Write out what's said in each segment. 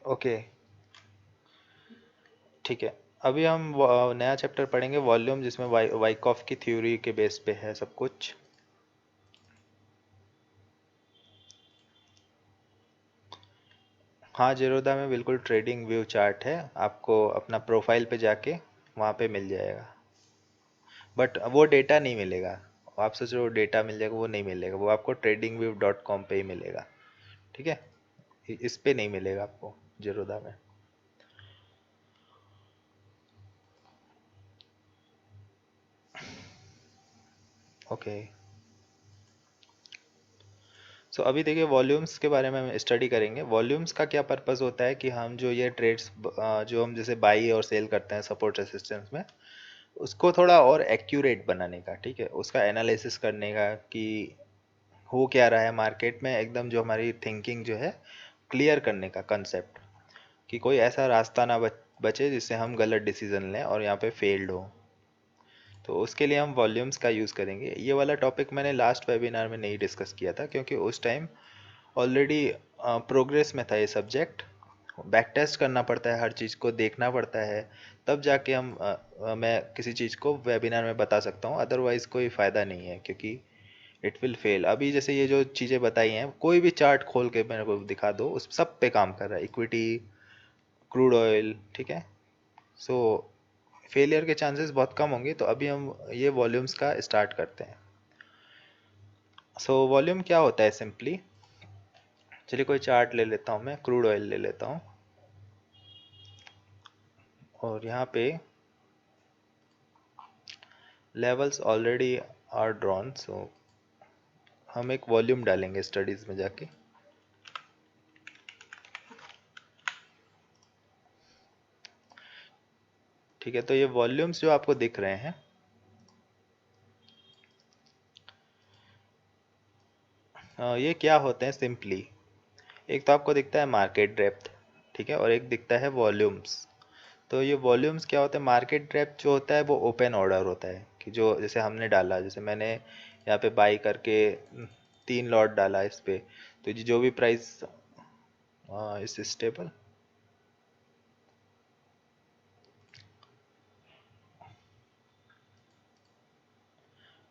Okay, ठीक है। अभी हम नया चैप्टर पढ़ेंगे वॉल्यूम, जिसमें वाइकॉफ की थ्योरी के बेस पे है सब कुछ। हाँ, जीरोधा में बिल्कुल ट्रेडिंग व्यू चार्ट है, आपको अपना प्रोफाइल पे जाके वहाँ पे मिल जाएगा। बट वो डेटा नहीं मिलेगा, आप सोच रहे हो डेटा मिल जाएगा, वो नहीं मिलेगा, वो आपको tradingview.com पे ही मिलेगा। ठीक है, इस पे नहीं मिलेगा आपको जीरोधा में। ओके, सो अभी देखिए वॉल्यूम्स के बारे में हम स्टडी करेंगे। वॉल्यूम्स का क्या पर्पस होता है कि हम जो ये ट्रेड्स जो हम जैसे बाई और सेल करते हैं सपोर्ट रेसिस्टेंस में, उसको थोड़ा और एक्यूरेट बनाने का, ठीक है, उसका एनालिसिस करने का कि हो क्या रहा है मार्केट में, एकदम जो हमारी थिंकिंग जो है क्लियर करने का कंसेप्ट, कि कोई ऐसा रास्ता ना बचे जिससे हम गलत डिसीजन लें और यहाँ पे फेल्ड हो। तो उसके लिए हम वॉल्यूम्स का यूज़ करेंगे। ये वाला टॉपिक मैंने लास्ट वेबिनार में नहीं डिस्कस किया था, क्योंकि उस टाइम ऑलरेडी प्रोग्रेस में था ये सब्जेक्ट। बैक टेस्ट करना पड़ता है, हर चीज़ को देखना पड़ता है, तब जाके मैं किसी चीज़ को वेबिनार में बता सकता हूँ, अदरवाइज़ कोई फ़ायदा नहीं है, क्योंकि इट विल फेल। अभी जैसे ये जो चीज़ें बताई हैं, कोई भी चार्ट खोल के मेरे को दिखा दो, उस सब पे काम कर रहा है, इक्विटी, क्रूड ऑयल, ठीक है। सो फेलियर के चांसेस बहुत कम होंगे। तो अभी हम ये वॉल्यूम्स का स्टार्ट करते हैं। सो वॉल्यूम क्या होता है सिंपली, चलिए कोई चार्ट ले लेता हूँ, मैं क्रूड ऑयल ले लेता हूँ, और यहाँ पे लेवल्स ऑलरेडी आर ड्रॉन। सो हम एक वॉल्यूम डालेंगे स्टडीज में जाके। ठीक है, तो ये वॉल्यूम्स जो आपको दिख रहे हैं, ये क्या होते हैं सिंपली, एक तो आपको दिखता है मार्केट डेप्थ, ठीक है, और एक दिखता है वॉल्यूम्स। तो ये वॉल्यूम्स क्या होता है, मार्केट डेप्थ जो होता है वो ओपन ऑर्डर होता है, कि जो जैसे हमने डाला, जैसे मैंने यहाँ पे बाई करके 3 लॉट डाला इस पे, तो ये जो भी प्राइस इस स्टेबल,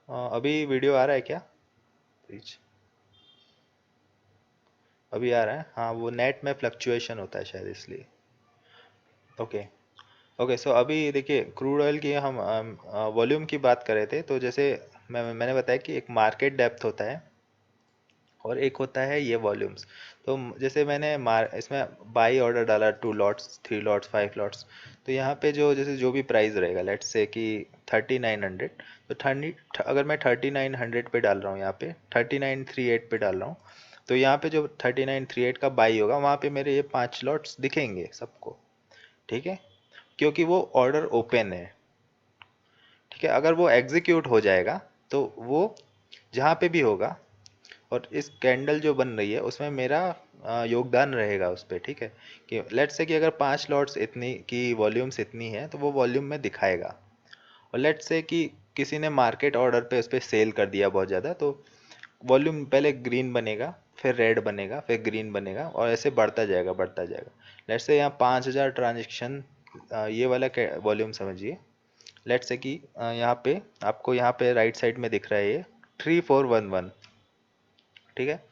अभी वीडियो आ रहा है क्या प्लीज? अभी आ रहा है, हाँ, वो नेट में फ्लक्चुएशन होता है शायद इसलिए। ओके, ओके, सो अभी देखिए क्रूड ऑयल की हम वॉल्यूम की बात कर रहे थे। तो जैसे मैंने बताया कि एक मार्केट डेप्थ होता है और एक होता है ये वॉल्यूम्स। तो जैसे मैंने इसमें बाई ऑर्डर डाला, 2 लॉट्स, 3 लॉट्स, 5 लॉट्स, तो यहाँ पे जो जैसे जो भी प्राइस रहेगा, लेट्स से कि 3900, तो अगर मैं 3900 पे डाल रहा हूँ, यहाँ पे 3938 पे डाल रहा हूँ, तो यहाँ पे जो 3938 का बाई होगा, वहाँ पे मेरे ये 5 लॉट्स दिखेंगे सबको, ठीक है, क्योंकि वो ऑर्डर ओपन है। ठीक है, अगर वो एग्जीक्यूट हो जाएगा तो वो जहाँ पे भी होगा, और इस कैंडल जो बन रही है उसमें मेरा योगदान रहेगा उस पर, ठीक है, कि लेट्स से कि अगर 5 लॉट्स इतनी की वॉल्यूम्स इतनी है, तो वो वॉल्यूम में दिखाएगा। और लेट्स से कि किसी ने मार्केट ऑर्डर पे उस पर सेल कर दिया बहुत ज़्यादा, तो वॉल्यूम पहले ग्रीन बनेगा, फिर रेड बनेगा, फिर ग्रीन बनेगा, और ऐसे बढ़ता जाएगा बढ़ता जाएगा। लेट्स से यहाँ 5000 ट्रांजेक्शन, ये वाला वॉल्यूम समझिए। लेट्स से कि यहाँ पे आपको यहाँ पे राइट साइड में दिख रहा है ये 3411, ठीक है,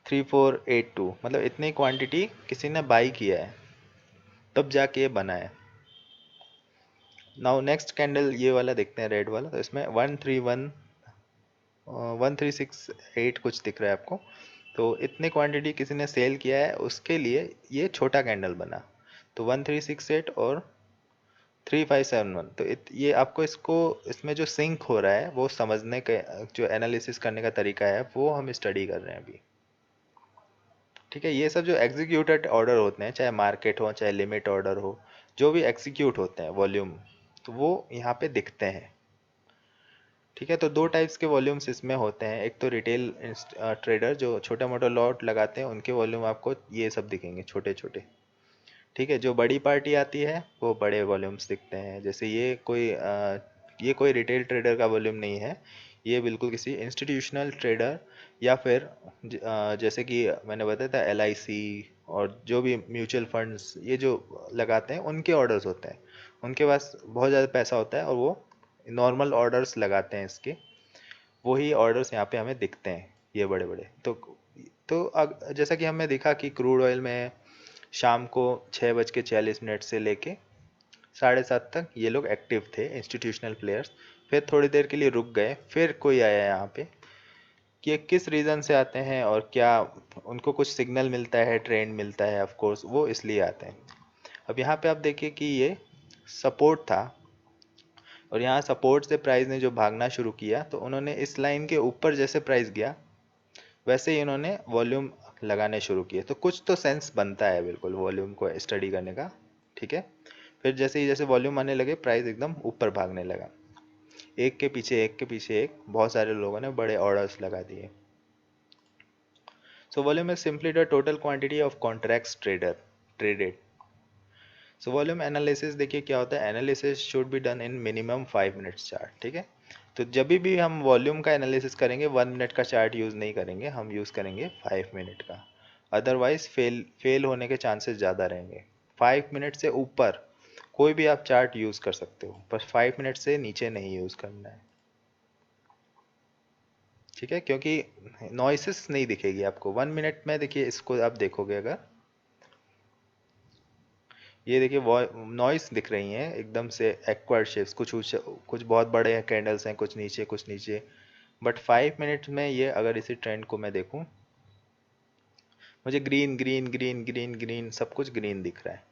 3482, मतलब इतनी क्वांटिटी किसी ने बाई किया है, तब जाके ये बना है। नाउ नेक्स्ट कैंडल ये वाला देखते हैं, रेड वाला, तो इसमें 1368 कुछ दिख रहा है आपको। तो इतने क्वांटिटी किसी ने सेल किया है, उसके लिए ये छोटा कैंडल बना। तो 1368 और 3571, तो ये आपको इसको, इसमें जो सिंक हो रहा है वो समझने का, जो एनालिसिस करने का तरीका है, वो हम स्टडी कर रहे हैं अभी। ठीक है, ये सब जो एग्जीक्यूटेड ऑर्डर होते हैं, चाहे मार्केट हो चाहे लिमिट ऑर्डर हो, जो भी एग्जीक्यूट होते हैं वॉल्यूम, तो वो यहाँ पे दिखते हैं। ठीक है, तो दो टाइप्स के वॉल्यूम्स इसमें होते हैं। एक तो रिटेल ट्रेडर जो छोटा मोटा लॉट लगाते हैं, उनके वॉल्यूम आपको ये सब दिखेंगे छोटे छोटे। ठीक है, जो बड़ी पार्टी आती है वो बड़े वॉल्यूम्स दिखते हैं। जैसे ये कोई रिटेल ट्रेडर का वॉल्यूम नहीं है, ये बिल्कुल किसी इंस्टीट्यूशनल ट्रेडर, या फिर जैसे कि मैंने बताया था LIC और जो भी म्यूचुअल फंड्स ये जो लगाते हैं उनके ऑर्डर्स होते हैं, उनके पास बहुत ज़्यादा पैसा होता है और वो नॉर्मल ऑर्डर्स लगाते हैं इसके, वही ऑर्डर्स यहाँ पे हमें दिखते हैं ये बड़े बड़े। जैसा कि हमें दिखा कि क्रूड ऑयल में शाम को 6:46 से लेके 7:30 तक ये लोग एक्टिव थे इंस्टीट्यूशनल प्लेयर्स, फिर थोड़ी देर के लिए रुक गए, फिर कोई आया यहाँ पे कि ये किस रीज़न से आते हैं और क्या उनको कुछ सिग्नल मिलता है, ट्रेंड मिलता है, ऑफ कोर्स वो इसलिए आते हैं। अब यहाँ पे आप देखिए कि ये सपोर्ट था और यहाँ सपोर्ट से प्राइस ने जो भागना शुरू किया तो उन्होंने इस लाइन के ऊपर जैसे प्राइस गया वैसे ही इन्होंने वॉल्यूम लगाने शुरू किए, तो कुछ तो सेंस बनता है बिल्कुल वॉल्यूम को स्टडी करने का, ठीक है। फिर जैसे ही जैसे वॉल्यूम आने लगे प्राइस एकदम ऊपर भागने लगा, एक के पीछे एक के पीछे एक बहुत सारे लोगों ने बड़े ऑर्डर्स लगा दिए। So volume is simply the total quantity of contracts traded. So volume analysis देखिए क्या होता है, analysis should be done in minimum 5 minutes chart, ठीक है। तो जब भी हम वॉल्यूम का एनालिसिस करेंगे 1 मिनट का चार्ट यूज़ नहीं करेंगे, हम यूज़ करेंगे 5 मिनट का, अदरवाइज फेल होने के चांसेस ज़्यादा रहेंगे। 5 मिनट से ऊपर कोई भी आप चार्ट यूज़ कर सकते हो, पर 5 मिनट से नीचे नहीं यूज़ करना है, ठीक है, क्योंकि नॉइसेस नहीं दिखेगी आपको 1 मिनट में। देखिए इसको आप देखोगे अगर, ये देखिए नॉइस दिख रही हैं एकदम से एक्वार्ड शेप्स, कुछ बहुत बड़े हैं कैंडल्स हैं, कुछ नीचे, बट 5 मिनट में ये अगर इसी ट्रेंड को मैं देखूं, मुझे green green green green green सब कुछ ग्रीन दिख रहा है,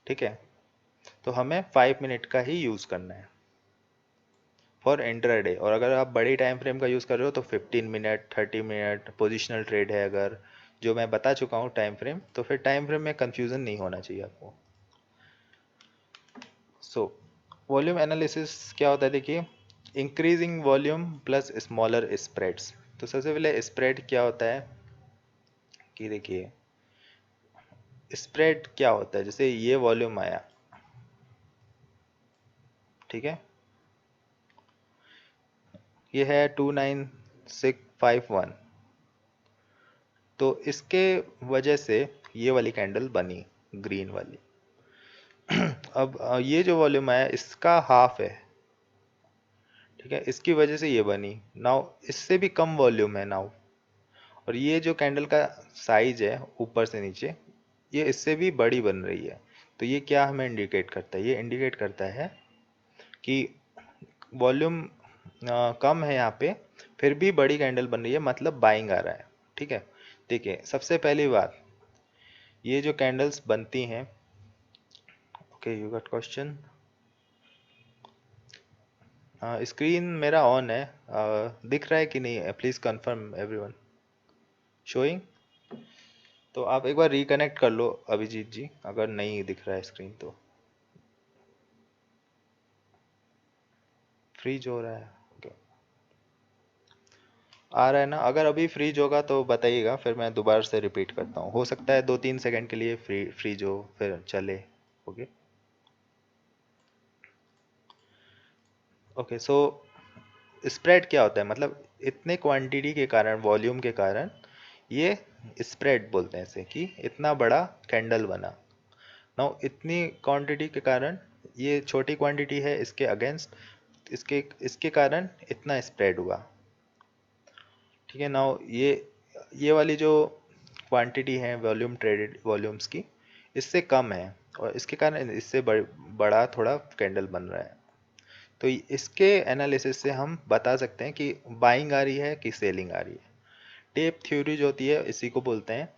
ठीक है। तो हमें 5 मिनट का ही यूज़ करना है फॉर इंट्राडे, और अगर आप बड़ी टाइम फ्रेम का यूज़ कर रहे हो तो 15 मिनट 30 मिनट पोजिशनल ट्रेड है अगर, जो मैं बता चुका हूँ टाइम फ्रेम, तो फिर टाइम फ्रेम में कंफ्यूजन नहीं होना चाहिए आपको। सो वॉल्यूम एनालिसिस क्या होता है, देखिए increasing volume plus smaller spreads. तो सबसे पहले स्प्रेड क्या होता है कि देखिए स्प्रेड क्या होता है, जैसे ये वॉल्यूम आया, ठीक है, ये है 29651, तो इसके वजह से ये वाली कैंडल बनी ग्रीन वाली। अब ये जो वॉल्यूम आया इसका हाफ है, ठीक है, इसकी वजह से ये बनी। नाउ इससे भी कम वॉल्यूम है नाउ, और ये जो कैंडल का साइज है ऊपर से नीचे, ये इससे भी बड़ी बन रही है। तो ये क्या हमें इंडिकेट करता है, ये इंडिकेट करता है कि वॉल्यूम कम है यहाँ पे, फिर भी बड़ी कैंडल बन रही है, मतलब बाइंग आ रहा है, ठीक है। देखिए सबसे पहली बात, ये जो कैंडल्स बनती हैं, okay you got question, screen मेरा ऑन है, दिख रहा है कि नहीं, प्लीज़ कंफर्म एवरीवन, शोइंग। तो आप एक बार रिकनेक्ट कर लो अभिजीत जी, अगर नहीं दिख रहा है स्क्रीन तो। फ्रीज हो रहा है, ओके, आ रहा है ना, अगर अभी फ्रीज होगा तो बताइएगा, फिर मैं दोबारा से रिपीट करता हूँ, हो सकता है 2-3 सेकंड के लिए फ्रीज हो फिर चले। ओके ओके, सो स्प्रेड क्या होता है, मतलब इतने क्वांटिटी के कारण, वॉल्यूम के कारण ये स्प्रेड बोलते हैं इसे, कि इतना बड़ा कैंडल बना। नाउ इतनी क्वांटिटी के कारण, ये छोटी क्वांटिटी है इसके अगेंस्ट, इसके इसके कारण इतना स्प्रेड हुआ, ठीक है। नाउ ये वाली जो क्वांटिटी है वॉल्यूम ट्रेडेड वॉल्यूम्स की, इससे कम है और इसके कारण इससे बड़ा थोड़ा कैंडल बन रहा है। तो इसके एनालिसिस से हम बता सकते हैं कि बाइंग आ रही है कि सेलिंग आ रही है। टेप थ्योरी जो होती है इसी को बोलते हैं,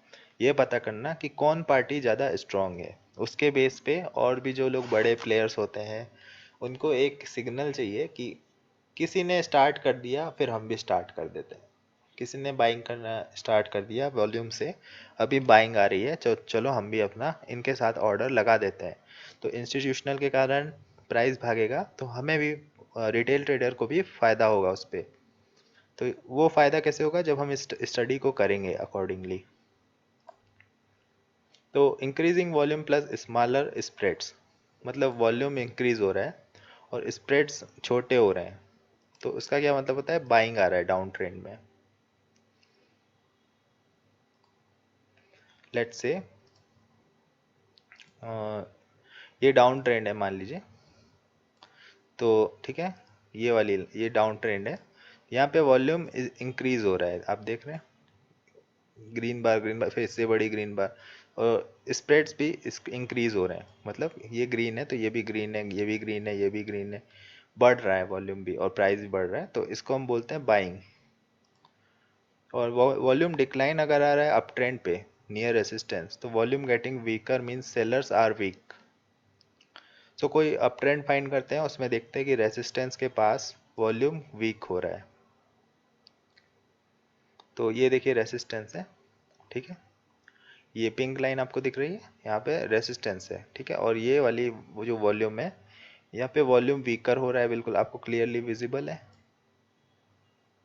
ये पता करना कि कौन पार्टी ज़्यादा स्ट्रांग है, उसके बेस पे और भी जो लोग बड़े प्लेयर्स होते हैं उनको एक सिग्नल चाहिए कि किसी ने स्टार्ट कर दिया फिर हम भी स्टार्ट कर देते हैं, किसी ने बाइंग करना स्टार्ट कर दिया वॉल्यूम से, अभी बाइंग आ रही है, चलो हम भी अपना इनके साथ ऑर्डर लगा देते हैं। तो इंस्टीट्यूशनल के कारण प्राइस भागेगा, तो हमें भी रिटेल ट्रेडर को भी फ़ायदा होगा उस पर। तो वो फ़ायदा कैसे होगा, जब हम इस स्टडी को करेंगे अकॉर्डिंगली। तो increasing volume plus smaller spreads, मतलब वॉल्यूम इंक्रीज हो रहा है और स्प्रेड्स छोटे हो रहे हैं, तो उसका क्या मतलब होता है, बाइंग आ रहा है डाउन ट्रेंड में। लेट्स से ये डाउन ट्रेंड है मान लीजिए, तो ठीक है, ये वाली ये डाउन ट्रेंड है। यहाँ पे वॉल्यूम इंक्रीज हो रहा है, आप देख रहे हैं, ग्रीन बार फिर इससे बड़ी ग्रीन बार, और स्प्रेड्स भी इंक्रीज हो रहे हैं, मतलब ये ग्रीन है तो ये भी ग्रीन है, ये भी ग्रीन है, ये भी ग्रीन है, बढ़ रहा है वॉल्यूम भी और प्राइस भी बढ़ रहा है, तो इसको हम बोलते हैं बाइंग। और वॉल्यूम डिक्लाइन अगर आ रहा है अप ट्रेंड पे नियर रेसिस्टेंस, तो volume getting weaker means sellers are weak. तो कोई अप ट्रेंड फाइंड करते हैं, उसमें देखते हैं कि रेसिस्टेंस के पास वॉल्यूम वीक हो रहा है, तो ये देखिए रेसिस्टेंस है, ठीक है, ये पिंक लाइन आपको दिख रही है, यहाँ पे रेसिस्टेंस है, ठीक है, और ये वाली वो जो वॉल्यूम है, यहाँ पे वॉल्यूम वीकर हो रहा है, बिल्कुल आपको क्लियरली विजिबल है।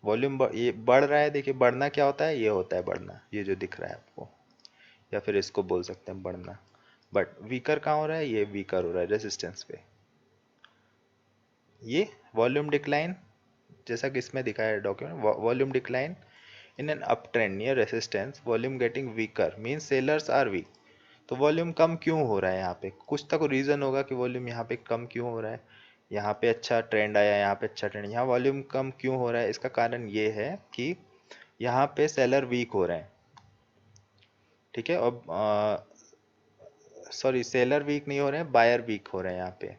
वॉल्यूम ये बढ़ रहा है, देखिए बढ़ना क्या होता है, ये होता है बढ़ना, ये जो दिख रहा है आपको, या फिर इसको बोल सकते हैं बढ़ना। बट वीकर कहाँ हो रहा है, ये वीकर हो रहा है रेसिस्टेंस पे। ये वॉल्यूम डिक्लाइन, जैसा कि इसमें दिखाया है document, volume decline in an up trend near resistance, volume getting weaker means sellers are weak. तो वॉल्यूम कम क्यों हो रहा है यहाँ पे, कुछ तक रीज़न होगा कि वॉल्यूम यहाँ पे कम क्यों हो रहा है। यहाँ पे अच्छा ट्रेंड आया, यहाँ पे अच्छा ट्रेंड, यहाँ वॉल्यूम कम क्यों हो रहा है, इसका कारण ये है कि यहाँ पे सेलर वीक हो रहे हैं, ठीक है, और सॉरी सेलर वीक नहीं हो रहे हैं, बायर वीक हो रहे हैं यहाँ पे,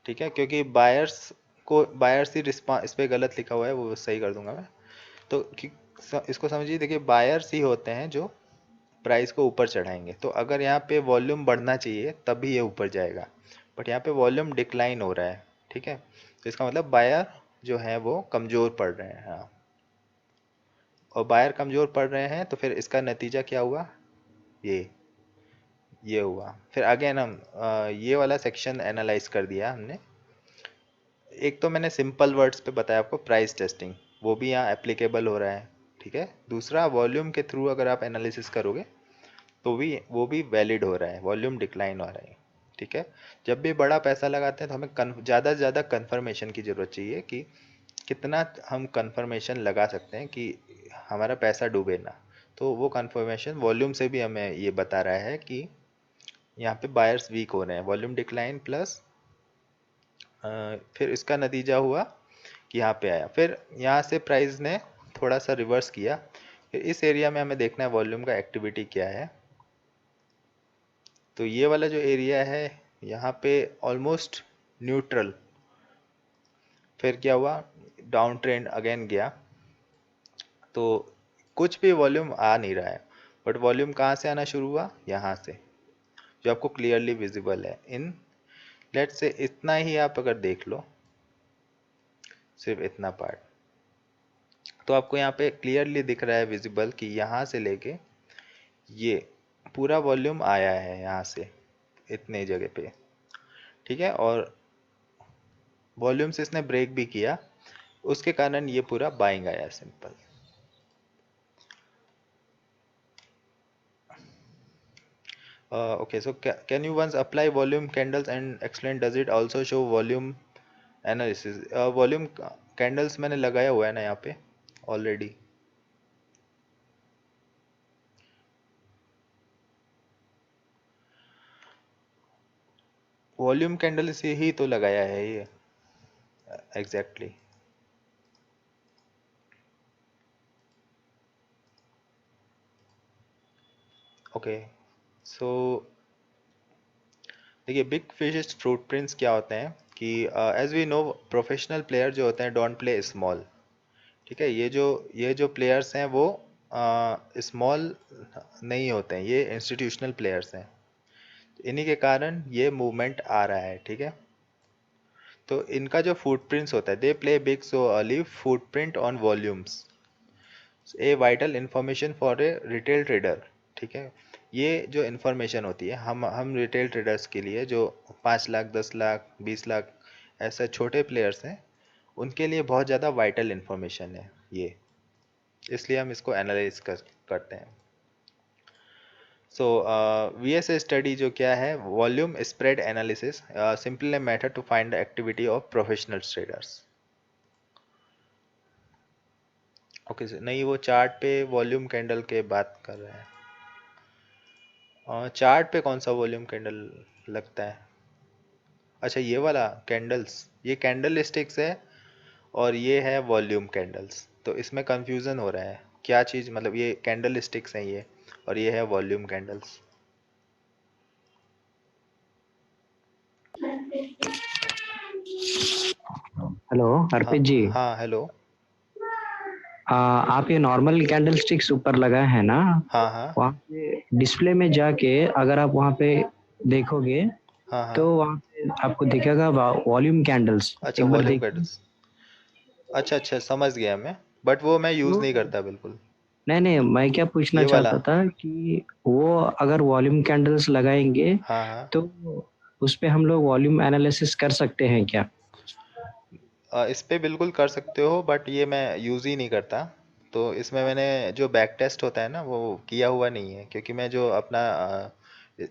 ठीक है, क्योंकि बायर्स ही रिस्पॉन्स, इस पे गलत लिखा हुआ है वो सही कर दूंगा मैं। तो इसको समझिए, देखिए बायर्स ही होते हैं जो प्राइस को ऊपर चढ़ाएंगे, तो अगर यहाँ पे वॉल्यूम बढ़ना चाहिए तभी ये ऊपर जाएगा, बट यहाँ पे वॉल्यूम डिक्लाइन हो रहा है, ठीक है, तो इसका मतलब बायर जो है वो कमज़ोर पड़ रहे हैं, हाँ, और बायर कमज़ोर पड़ रहे हैं, तो फिर इसका नतीजा क्या हुआ, ये हुआ। फिर अगेन हम ये वाला सेक्शन एनालाइज कर दिया हमने। एक तो मैंने सिंपल वर्ड्स पे बताया आपको, प्राइस टेस्टिंग, वो भी यहाँ एप्लीकेबल हो रहा है, ठीक है। दूसरा, वॉल्यूम के थ्रू अगर आप एनालिसिस करोगे तो भी वो भी वैलिड हो रहा है, वॉल्यूम डिक्लाइन हो रहा है, ठीक है। जब भी बड़ा पैसा लगाते हैं तो हमें ज़्यादा से ज़्यादा कन्फर्मेशन की ज़रूरत चाहिए कि कितना हम कन्फर्मेशन लगा सकते हैं कि हमारा पैसा डूबे ना। तो वो कन्फर्मेशन वॉल्यूम से भी हमें ये बता रहा है कि यहाँ पे बायर्स वीक हो रहे हैं, वॉल्यूम डिक्लाइन प्लस फिर इसका नतीजा हुआ कि यहाँ पे आया, फिर यहाँ से प्राइस ने थोड़ा सा रिवर्स किया, फिर इस एरिया में हमें देखना है वॉल्यूम का एक्टिविटी क्या है। तो ये वाला जो एरिया है यहाँ पे ऑलमोस्ट न्यूट्रल, फिर क्या हुआ, डाउन ट्रेंड अगेन गया, तो कुछ भी वॉल्यूम आ नहीं रहा है, बट वॉल्यूम कहाँ से आना शुरू हुआ, यहाँ से, जो आपको क्लियरली विजिबल है इन, लेट्स से इतना ही आप अगर देख लो, सिर्फ इतना पार्ट, तो आपको यहाँ पे क्लियरली दिख रहा है विजिबल कि यहाँ से लेके ये पूरा वॉल्यूम आया है यहाँ से इतने जगह पे, ठीक है, और वॉल्यूम से इसने ब्रेक भी किया, उसके कारण ये पूरा बाइंग आया, simple. Okay, so can you once apply volume candles and explain does it also show volume analysis? Volume candles मैंने लगाया हुआ है ना यहाँ पे ऑलरेडी। वॉल्यूम कैंडल से ही तो लगाया है ये, एग्जैक्टली exactly. ओके, सो देखिए बिग फिश फ्रूट प्रिंट्स क्या होते हैं कि as we know professional player जो होते हैं डोंट प्ले स्मॉल, ठीक है, ये जो प्लेयर्स हैं वो स्मॉल नहीं होते हैं, ये इंस्टीट्यूशनल प्लेयर्स हैं, इन्हीं के कारण ये मूवमेंट आ रहा है, ठीक है। तो इनका जो फुटप्रिंट्स होता है, they play big so early footprint on volumes, a vital information for a retail trader, ठीक है। ये जो इन्फॉर्मेशन होती है हम रिटेल ट्रेडर्स के लिए, जो 5 लाख 10 लाख 20 लाख ऐसे छोटे प्लेयर्स हैं, उनके लिए बहुत ज़्यादा वाइटल इन्फॉर्मेशन है ये, इसलिए हम इसको एनालाइज करते हैं। सो VSA स्टडी जो क्या है, volume spread analysis, simple method to find the activity of professional traders. Okay, नहीं वो चार्ट पे वॉल्यूम कैंडल के बात कर रहे हैं। चार्ट पे कौन सा वॉल्यूम कैंडल लगता है? अच्छा, ये वाला कैंडल्स, ये कैंडल स्टिक्स है और ये है वॉल्यूम कैंडल्स। तो इसमें कंफ्यूजन हो रहा है, क्या चीज़, मतलब ये कैंडल स्टिक्स हैं ये, और ये है वॉल्यूम कैंडल्स। हेलो हाँ अर्पित जी। हाँ, हेलो। आप ये नॉर्मल कैंडल स्टिक्स ऊपर लगाए हैं ना? हाँ हाँ वहाँ पे डिस्प्ले में जाके अगर आप वहाँ पे देखोगे हाँ तो हाँ। वहाँ पे आपको दिखेगा वॉल्यूम कैंडल्स। अच्छा, एक बार वॉल्यूम देखिए। कैंडल्स। अच्छा अच्छा, समझ गया मैं, बट वो मैं यूज़ नहीं तो करता बिल्कुल। नहीं नहीं, मैं क्या पूछना ये वाला। चाहता था कि वो अगर वॉल्यूम कैंडल्स लगाएंगे हाँ हाँ। तो उस पे हम लोग वॉल्यूम एनालिसिस कर सकते हैं क्या? इस पे बिल्कुल कर सकते हो, बट ये मैं यूज़ ही नहीं करता। तो इसमें मैंने जो बैक टेस्ट होता है ना, वो किया हुआ नहीं है, क्योंकि मैं जो अपना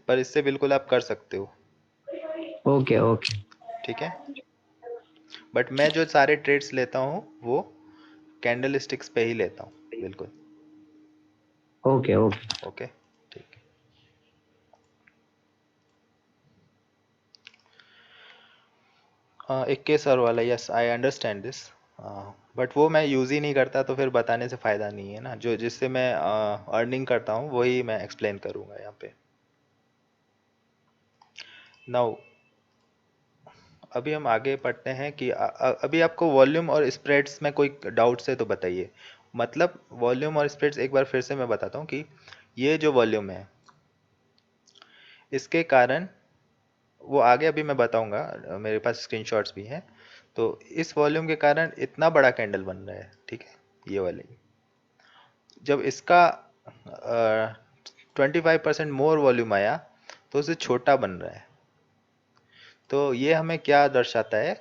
पर इससे बिल्कुल आप कर सकते हो। Okay okay. ठीक है, बट मैं जो सारे ट्रेड्स लेता हूँ वो कैंडल स्टिक्स पे ही लेता हूँ, बिल्कुल। Okay okay. ओके, ठीक है। इक्के सर वाला, yes I understand this, but वो मैं यूज़ ही नहीं करता, तो फिर बताने से फ़ायदा नहीं है ना। जो जिससे मैं अर्निंग करता हूँ वही मैं एक्सप्लेन करूँगा यहाँ पे। नाउ अभी हम आगे पढ़ते हैं कि अभी आपको वॉल्यूम और स्प्रेड्स में कोई डाउट्स है तो बताइए। मतलब वॉल्यूम और स्प्रेड्स एक बार फिर से मैं बताता हूँ कि ये जो वॉल्यूम है, इसके कारण, वो आगे अभी मैं बताऊंगा, मेरे पास स्क्रीनशॉट्स भी हैं। तो इस वॉल्यूम के कारण इतना बड़ा कैंडल बन रहा है, ठीक है, ये वाले। जब इसका 25% मोर वॉल्यूम आया तो उसे छोटा बन रहा है। तो ये हमें क्या दर्शाता है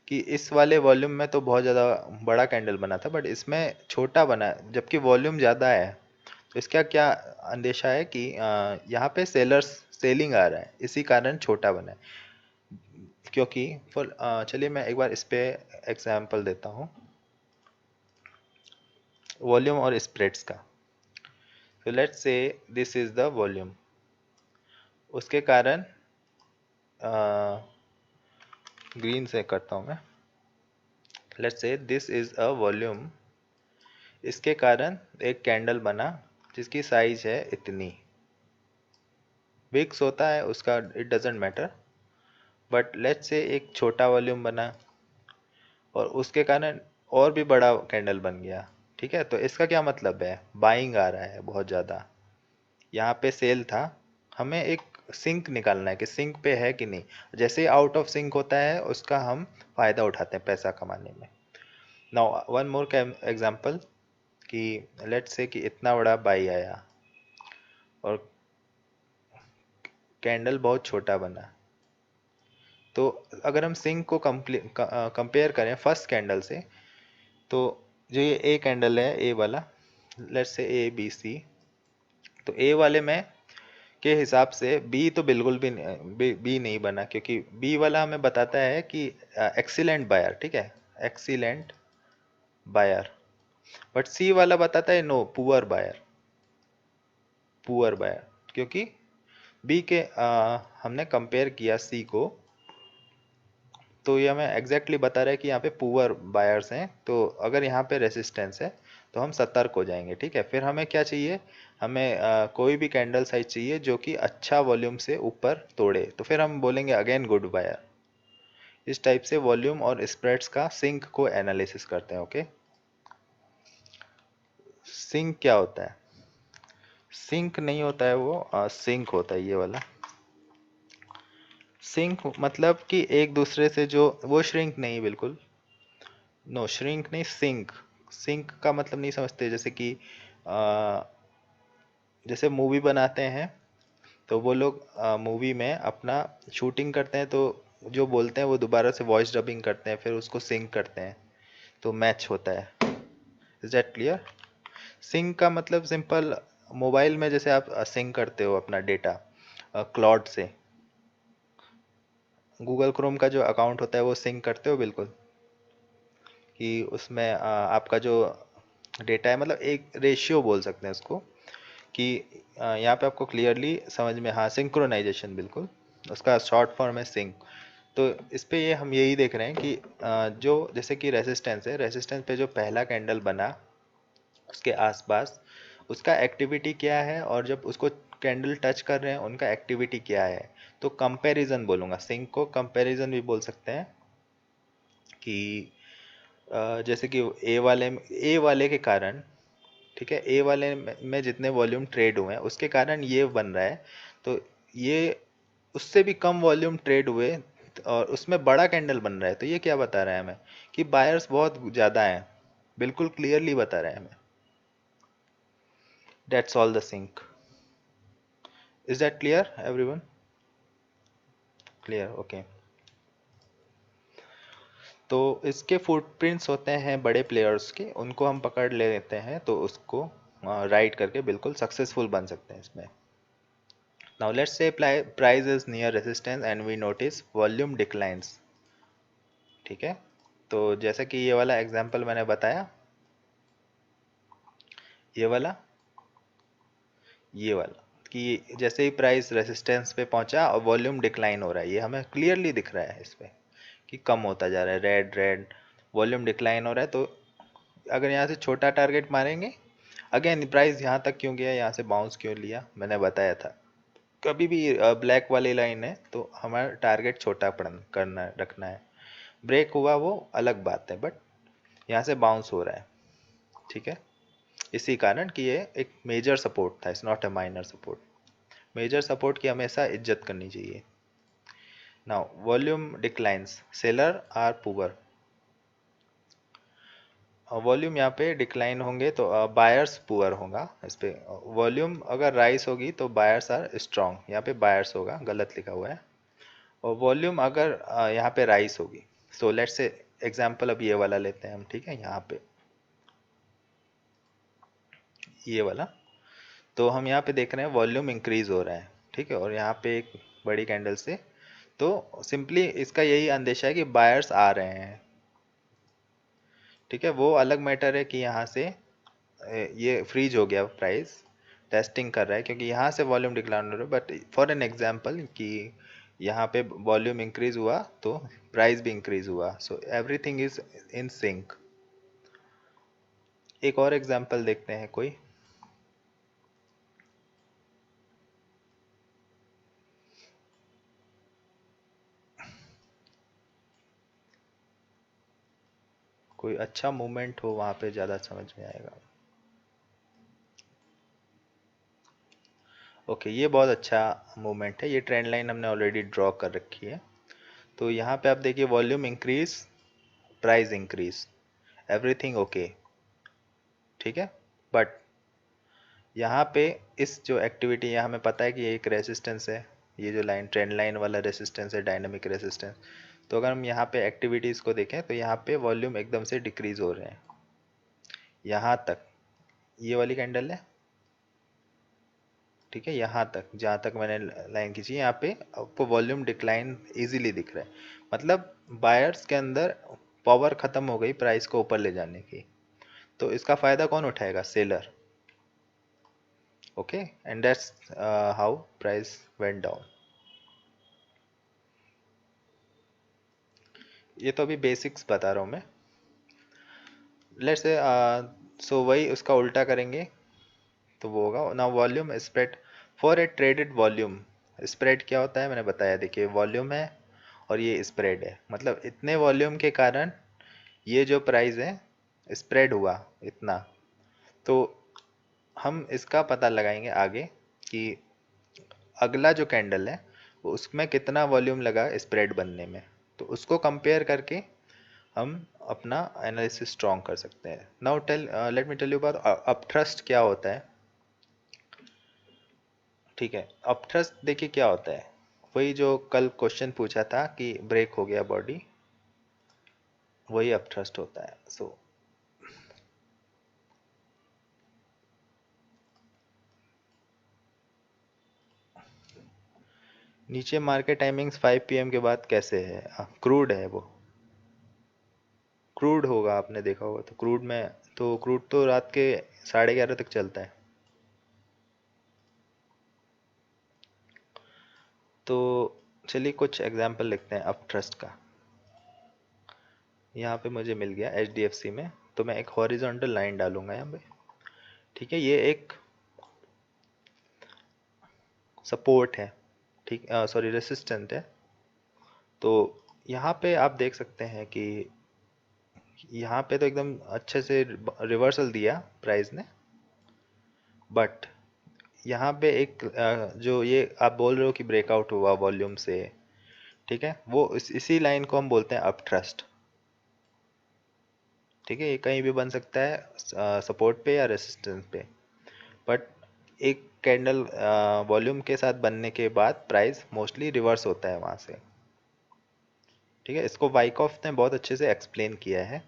कि इस वाले वॉल्यूम में तो बहुत ज़्यादा बड़ा कैंडल बना था, बट इसमें छोटा बना है, जबकि वॉल्यूम ज़्यादा है। तो इसका क्या अंदेशा है कि यहाँ पे सेलर्स सेलिंग आ रहा है, इसी कारण छोटा बना है। क्योंकि फॉर चलिए मैं एक बार इस पे एग्जांपल देता हूँ, वॉल्यूम और स्प्रेड्स का। तो let's say this is the volume, उसके कारण ग्रीन से करता हूँ मैं। Let's say this is a volume, इसके कारण एक कैंडल बना जिसकी साइज है इतनी। विक्स होता है उसका, it doesn't matter, but let's say एक छोटा वॉल्यूम बना और उसके कारण और भी बड़ा कैंडल बन गया। ठीक है, तो इसका क्या मतलब है, बाइंग आ रहा है बहुत ज़्यादा। यहाँ पे सेल था, हमें एक सिंक निकालना है कि सिंक पे है कि नहीं। जैसे ही आउट ऑफ सिंक होता है उसका हम फ़ायदा उठाते हैं पैसा कमाने में। नाउ वन मोर एग्जांपल, कि लेट्स से कि इतना बड़ा बाई आया और कैंडल बहुत छोटा बना। तो अगर हम सिंक को कंपेयर करें फर्स्ट कैंडल से, तो जो ये ए कैंडल है, ए वाला, let's say A B C, तो ए वाले में के हिसाब से बी तो बिल्कुल भी बी नहीं बना, क्योंकि बी वाला हमें बताता है कि एक्सीलेंट बायर, ठीक है, एक्सीलेंट बायर। बट सी वाला बताता है no, poor buyer, poor buyer. क्योंकि बी के हमने कंपेयर किया सी को, तो ये हमें एग्जैक्टली बता रहा है कि यहाँ पे पुअर बायर्स हैं। तो अगर यहाँ पे रेसिस्टेंस है तो हम सतर्क हो जाएंगे। ठीक है, फिर हमें क्या चाहिए, हमें कोई भी कैंडल साइज चाहिए जो कि अच्छा वॉल्यूम से ऊपर तोड़े, तो फिर हम बोलेंगे अगेन गुड बायर। इस टाइप से वॉल्यूम और स्प्रेड्स का सिंक को एनालिसिस करते हैं। ओके, सिंक क्या होता है? सिंक नहीं होता है वो, सिंक होता है ये वाला। सिंक मतलब कि एक दूसरे से जो, वो श्रिंक नहीं, बिल्कुल नो, श्रिंक नहीं, सिंक। सिंक का मतलब नहीं समझते, जैसे कि आ, जैसे मूवी बनाते हैं तो वो लोग मूवी में अपना शूटिंग करते हैं, तो जो बोलते हैं वो दोबारा से वॉइस डबिंग करते हैं, फिर उसको सिंक करते हैं, तो मैच होता है। Is that clear? सिंक का मतलब सिंपल, मोबाइल में जैसे आप सिंक करते हो अपना डेटा क्लाउड से, गूगल क्रोम का जो अकाउंट होता है वो सिंक करते हो बिल्कुल, कि उसमें आपका जो डेटा है, मतलब एक रेशियो बोल सकते हैं उसको, कि यहाँ पे आपको क्लियरली समझ में, हाँ सिंक्रोनाइजेशन, बिल्कुल उसका शॉर्ट फॉर्म है सिंक। तो इस पे ये हम यही देख रहे हैं कि जो जैसे कि रेसिस्टेंस है, रेसिस्टेंस पे जो पहला कैंडल बना उसके आसपास उसका एक्टिविटी क्या है, और जब उसको कैंडल टच कर रहे हैं उनका एक्टिविटी क्या है। तो कंपैरिजन बोलूँगा, सिंक को कंपैरिजन भी बोल सकते हैं कि जैसे कि ए वाले के कारण, ठीक है, ए वाले में जितने वॉल्यूम ट्रेड हुए हैं उसके कारण ये बन रहा है। तो ये उससे भी कम वॉल्यूम ट्रेड हुए और उसमें बड़ा कैंडल बन रहा है, तो ये क्या बता रहा है हमें कि बायर्स बहुत ज़्यादा हैं, बिल्कुल क्लियरली बता रहा है हमें। That's all the thing. Is that clear everyone? Clear, okay. तो इसके फुटप्रिंट्स होते हैं बड़े प्लेयर्स के, उनको हम पकड़ लेते हैं तो उसको राइड करके बिल्कुल सक्सेसफुल बन सकते हैं इसमें। Now let's say price is near resistance and we notice volume declines, ठीक है। तो जैसा कि ये वाला एग्जांपल मैंने बताया, ये वाला कि जैसे ही प्राइस रेसिस्टेंस पे पहुंचा और वॉल्यूम डिक्लाइन हो रहा है, ये हमें क्लियरली दिख रहा है इस पे कि कम होता जा रहा है, रेड रेड वॉल्यूम डिक्लाइन हो रहा है। तो अगर यहाँ से छोटा टारगेट मारेंगे, अगेन प्राइस यहाँ तक क्यों गया, यहाँ से बाउंस क्यों लिया, मैंने बताया था कभी भी ब्लैक वाली लाइन है तो हमारा टारगेट छोटा करना रखना है। ब्रेक हुआ वो अलग बात है, बट यहाँ से बाउंस हो रहा है, ठीक है। इसी कारण कि ये एक मेजर सपोर्ट था, it's not a minor support. Major support की हमेशा इज्जत करनी चाहिए। Now volume declines, seller are poor. Volume यहाँ पे डिक्लाइन होंगे तो बायर्स पुअर होगा इस पे। वॉल्यूम अगर राइस होगी तो बायर्स आर स्ट्रॉन्ग, यहाँ पे बायर्स होगा, गलत लिखा हुआ है। और वॉल्यूम अगर यहाँ पे राइस होगी, सो लेट्स से एग्जांपल अब ये वाला लेते हैं हम, ठीक है, यहाँ पे ये वाला। तो हम यहाँ पे देख रहे हैं वॉल्यूम इंक्रीज हो रहा है, ठीक है, और यहाँ पे एक बड़ी कैंडल से, तो सिंपली इसका यही अंदेशा है कि बायर्स आ रहे हैं, ठीक है। वो अलग मैटर है कि यहाँ से ये फ्रीज हो गया प्राइस, टेस्टिंग कर रहा है क्योंकि यहाँ से वॉल्यूम डिक्लाइन हो रहा है। बट फॉर एन एग्जांपल कि यहाँ पे वॉल्यूम इंक्रीज हुआ तो प्राइस भी इंक्रीज हुआ, so everything is in sync. एक और एग्जांपल देखते हैं कोई। कोई अच्छा मूवमेंट हो वहाँ पे ज़्यादा समझ में आएगा। ओके, ये बहुत अच्छा मूवमेंट है, ये ट्रेंड लाइन हमने ऑलरेडी ड्रॉ कर रखी है। तो यहाँ पे आप देखिए volume increase, price increase, everything okay, ठीक है। बट यहाँ पे इस जो एक्टिविटी है, हमें पता है कि ये एक रेसिस्टेंस है, ये जो लाइन ट्रेंड लाइन वाला रेसिस्टेंस है, डायनामिक रेसिस्टेंस। तो अगर हम यहाँ पे एक्टिविटीज़ को देखें तो यहाँ पे वॉल्यूम एकदम से डिक्रीज हो रहे हैं यहाँ तक, ये वाली कैंडल है, ठीक है, यहाँ तक जहाँ तक मैंने लाइन खींची, यहाँ पे आपको वॉल्यूम डिक्लाइन इजीली दिख रहा है। मतलब बायर्स के अंदर पावर खत्म हो गई प्राइस को ऊपर ले जाने की। तो इसका फायदा कौन उठाएगा? Seller. Okay, and that's how price went down. ये तो अभी बेसिक्स बता रहा हूँ मैं। लेट्स से सो वही उसका उल्टा करेंगे तो वो होगा ना, volume spread for a traded volume. Spread क्या होता है मैंने बताया, देखिए वॉल्यूम है और ये स्प्रेड है, मतलब इतने वॉल्यूम के कारण ये जो प्राइस है स्प्रेड हुआ इतना। तो हम इसका पता लगाएंगे आगे कि अगला जो कैंडल है वो उसमें कितना वॉल्यूम लगा स्प्रेड बनने में, तो उसको कंपेयर करके हम अपना एनालिसिस स्ट्रॉन्ग कर सकते हैं। Now tell let me tell you about upthrust क्या होता है, ठीक है। अपथ्रस्ट देखिए क्या होता है, वही जो कल क्वेश्चन पूछा था कि ब्रेक हो गया बॉडी, वही अपथ्रस्ट होता है। सो नीचे मार्केट टाइमिंग्स 5 पीएम के बाद कैसे है? क्रूड है वो, क्रूड होगा, आपने देखा होगा तो क्रूड में, तो क्रूड तो रात के 11:30 तक चलता है। तो चलिए कुछ एग्जांपल लिखते हैं अप ट्रस्ट का। यहाँ पे मुझे मिल गया HDFC में, तो मैं एक हॉरिजॉन्टल लाइन डालूंगा यहाँ पे। ठीक है, ये एक सपोर्ट है, ठीक, सॉरी रेसिस्टेंट है। तो यहाँ पे आप देख सकते हैं कि यहाँ पे तो एकदम अच्छे से रिवर्सल दिया प्राइस ने, बट यहाँ पे एक जो ये आप बोल रहे हो कि ब्रेकआउट हुआ वॉल्यूम से, ठीक है, वो इसी लाइन को हम बोलते हैं अप ट्रस्ट। ठीक है, ये कहीं भी बन सकता है, सपोर्ट पे या रेसिस्टेंस पे, बट एक कैंडल वॉल्यूम के साथ बनने के बाद प्राइस मोस्टली रिवर्स होता है वहाँ से। ठीक है, इसको वाइकॉफ ने बहुत अच्छे से एक्सप्लेन किया है।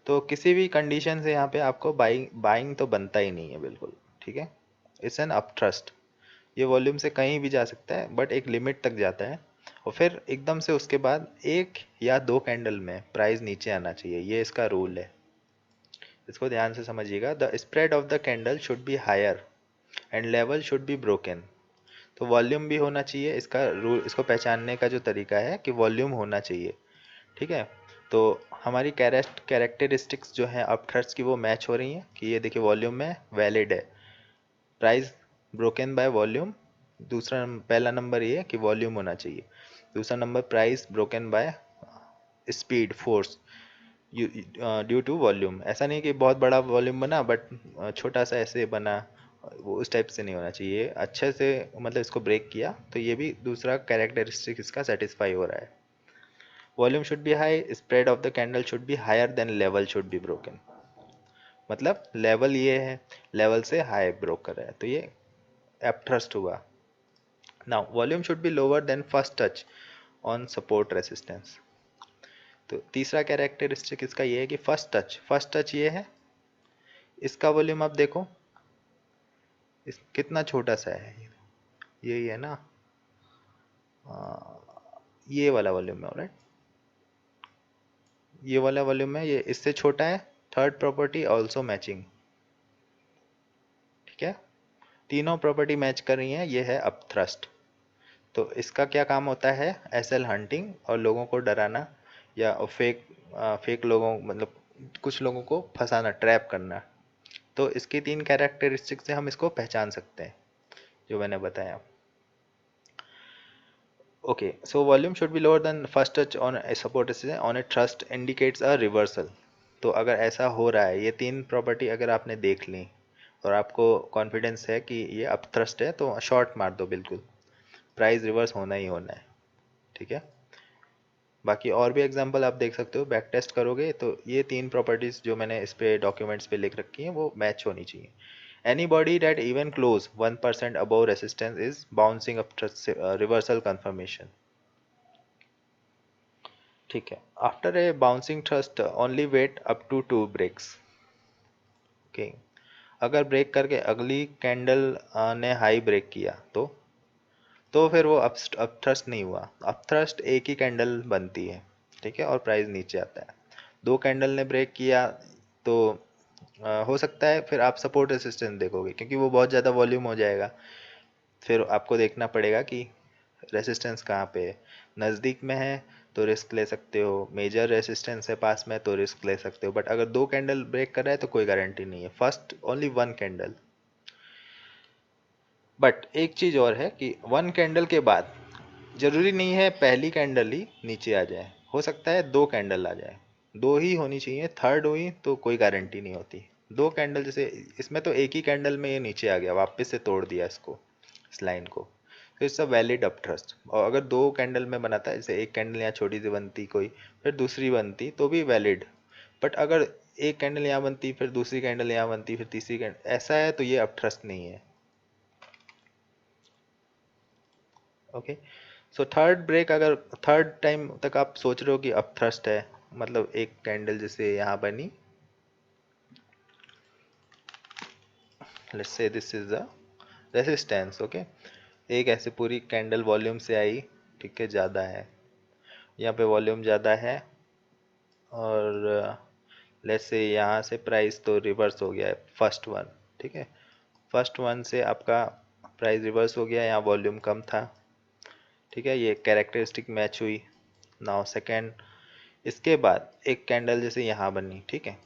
तो किसी भी कंडीशन से यहाँ पे आपको बाइंग बाइंग तो बनता ही नहीं है बिल्कुल। ठीक है, इट्स एन अप ट्रस्ट। ये वॉल्यूम से कहीं भी जा सकता है, बट एक लिमिट तक जाता है, और फिर एकदम से उसके बाद एक या दो कैंडल में प्राइस नीचे आना चाहिए, ये इसका रूल है। इसको ध्यान से समझिएगा। The spread of the candle should be higher and level should be broken. तो वॉल्यूम भी होना चाहिए, इसका रूल, इसको पहचानने का जो तरीका है कि वॉल्यूम होना चाहिए। ठीक है, तो हमारी कैरेक्टरिस्टिक्स जो हैं अपथ्रस्ट की वो मैच हो रही हैं कि ये देखिए वॉल्यूम में वैलिड है, प्राइस ब्रोकन बाय वॉल्यूम। पहला नंबर ये है कि वॉल्यूम होना चाहिए। दूसरा नंबर price broken by speed force due to volume. ऐसा नहीं कि बहुत बड़ा वॉल्यूम बना बट छोटा सा ऐसे बना, वो उस टाइप से नहीं होना चाहिए। अच्छे से मतलब इसको ब्रेक किया तो ये भी दूसरा कैरेक्टरिस्टिक इसका सेटिस्फाई हो रहा है। Volume should be high, spread of the candle should be higher then level should be broken. मतलब लेवल ये है, लेवल से हाई ब्रोक कर रहा है, तो ये अपथ्रस्ट हुआ। Now volume should be lower than first touch on support resistance. तो तीसरा कैरेक्टरिस्टिक इसका ये है कि फर्स्ट टच ये है, इसका वॉल्यूम आप देखो इस कितना छोटा सा है, यही है ना, ये वाला वॉल्यूम है, राइट, ये वाला वॉल्यूम है, ये इससे छोटा है। Third property also matching. ठीक है, तीनों प्रॉपर्टी मैच कर रही हैं, ये है अपथ्रस्ट। तो इसका क्या काम होता है, एसएल हंटिंग और लोगों को डराना, या फेक लोगों, मतलब कुछ लोगों को फंसाना, ट्रैप करना। तो इसकी तीन कैरेक्टरिस्टिक से हम इसको पहचान सकते हैं जो मैंने बताया। Okay, so volume should be lower than first touch on a support on a trust indicates a reversal. तो अगर ऐसा हो रहा है, ये तीन प्रॉपर्टी अगर आपने देख ली और आपको कॉन्फिडेंस है कि ये अप थ्रस्ट है, तो शॉर्ट मार दो बिल्कुल, प्राइस रिवर्स होना ही होना है। ठीक है, बाकी और भी एग्जांपल आप देख सकते हो, बैक टेस्ट करोगे तो ये तीन प्रॉपर्टीज जो मैंने इस पे डॉक्यूमेंट्स पे लिख रखी हैं वो मैच होनी चाहिए। Anybody that even close 1% above resistance is bouncing up reversal confirmation. ठीक है, after a bouncing thrust only wait up to two breaks. Okay, अगर ब्रेक करके अगली कैंडल ने हाई ब्रेक किया तो फिर वो अप थ्रस्ट नहीं हुआ। अप थ्रस्ट एक ही कैंडल बनती है, ठीक है, और प्राइस नीचे आता है। दो कैंडल ने ब्रेक किया तो हो सकता है फिर आप सपोर्ट रेसिस्टेंस देखोगे, क्योंकि वो बहुत ज़्यादा वॉल्यूम हो जाएगा। फिर आपको देखना पड़ेगा कि रेसिस्टेंस कहाँ पे है। नज़दीक में है तो रिस्क ले सकते हो, मेजर रेसिस्टेंस है पास में तो रिस्क ले सकते हो, बट अगर दो कैंडल ब्रेक कर रहा है तो कोई गारंटी नहीं है, first only one candle. But एक चीज़ और है कि वन कैंडल के बाद जरूरी नहीं है पहली कैंडल ही नीचे आ जाए, हो सकता है दो कैंडल आ जाए, दो ही होनी चाहिए, थर्ड हुई तो कोई गारंटी नहीं होती। दो कैंडल, जैसे इसमें तो एक ही कैंडल में ये नीचे आ गया, वापस से तोड़ दिया इसको, इस लाइन को, तो it's a valid up trust. और अगर दो कैंडल में बनाता है, जैसे एक कैंडल यहाँ छोटी सी बनती कोई, फिर दूसरी बनती, तो भी वैलिड। बट अगर एक कैंडल यहाँ बनती, फिर दूसरी कैंडल यहाँ बनती, फिर तीसरी कैंडल, ऐसा है तो ये अप ट्रस्ट नहीं है। ओके, सो थर्ड ब्रेक, अगर थर्ड टाइम तक आप सोच रहे हो कि अप थ्रस्ट है, मतलब एक कैंडल जैसे यहाँ बनी, let's say this is the resistance. Okay, एक ऐसे पूरी कैंडल वॉल्यूम से आई, ठीक है, ज़्यादा है, यहाँ पे वॉल्यूम ज़्यादा है, और लेट्स से यहाँ से प्राइस तो रिवर्स हो गया है फर्स्ट वन। ठीक है, फर्स्ट वन से आपका प्राइस रिवर्स हो गया, यहाँ वॉल्यूम कम था। ठीक है, ये कैरेक्टरिस्टिक मैच हुई। नाउ सेकेंड, इसके बाद एक कैंडल जैसे यहाँ बनी, ठीक है।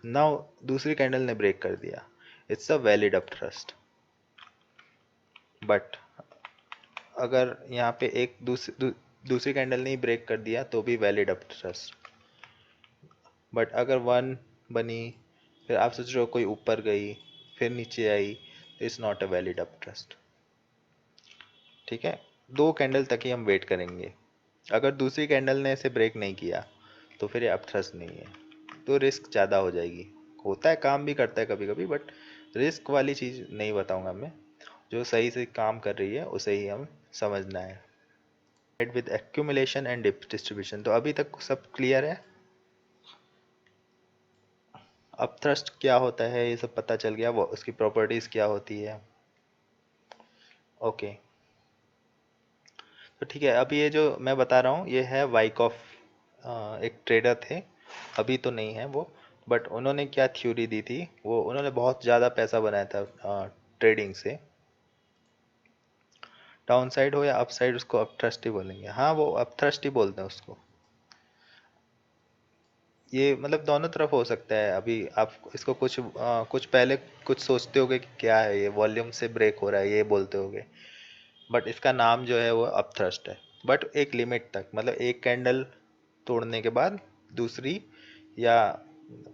नाउ दूसरी कैंडल ने ब्रेक कर दिया, it's a valid up thrust. But अगर यहाँ पे एक दूसरी कैंडल ने ब्रेक कर दिया तो भी वैलिड अप थ्रस्ट। बट अगर वन बनी, फिर आप सोच रहे हो कोई ऊपर गई, फिर नीचे आई, तो it's not a valid up thrust. ठीक है, दो कैंडल तक ही हम वेट करेंगे। अगर दूसरी कैंडल ने इसे ब्रेक नहीं किया तो फिर ये अप थ्रस्ट नहीं है, तो रिस्क ज़्यादा हो जाएगी। होता है, काम भी करता है कभी कभी, बट रिस्क वाली चीज़ नहीं बताऊंगा मैं। जो सही से काम कर रही है उसे ही हम समझना है। विद एक्यूमुलेशन एंड डिस्ट्रीब्यूशन, तो अभी तक सब क्लियर है। अपथ्रस्ट क्या होता है ये सब पता चल गया, वो उसकी प्रॉपर्टीज क्या होती है। ओके, तो ठीक है, अभी ये जो मैं बता रहा हूँ ये है वाइकॉफ, एक ट्रेडर थे, अभी तो नहीं है वो। बट उन्होंने क्या थ्योरी दी थी, वो उन्होंने बहुत ज़्यादा पैसा बनाया था ट्रेडिंग से। डाउन साइड हो या अप साइड उसको अपथ्रस्ट ही बोलेंगे, हाँ वो अपथ्रस्ट ही बोलते हैं उसको। ये मतलब दोनों तरफ हो सकता है। अभी आप इसको कुछ पहले कुछ सोचते होगे कि क्या है ये, वॉल्यूम से ब्रेक हो रहा है ये बोलते होगे, बट इसका नाम जो है वो अपथ्रस्ट है। बट एक लिमिट तक, मतलब एक कैंडल तोड़ने के बाद दूसरी या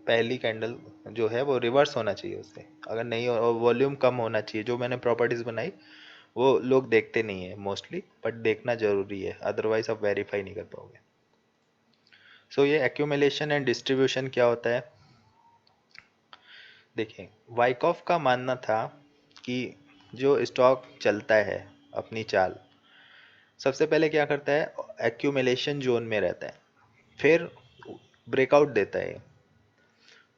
पहली कैंडल जो है वो रिवर्स होना चाहिए उससे, अगर नहीं हो, और वॉल्यूम कम होना चाहिए। जो मैंने प्रॉपर्टीज बनाई वो लोग देखते नहीं है मोस्टली, बट देखना जरूरी है, अदरवाइज आप वेरीफाई नहीं कर पाओगे। सो ये एक्यूमुलेशन एंड डिस्ट्रीब्यूशन क्या होता है, देखिए वाइकॉफ का मानना था कि जो स्टॉक चलता है अपनी चाल, सबसे पहले क्या करता है, एक्यूमुलेशन जोन में रहता है, फिर ब्रेकआउट देता है।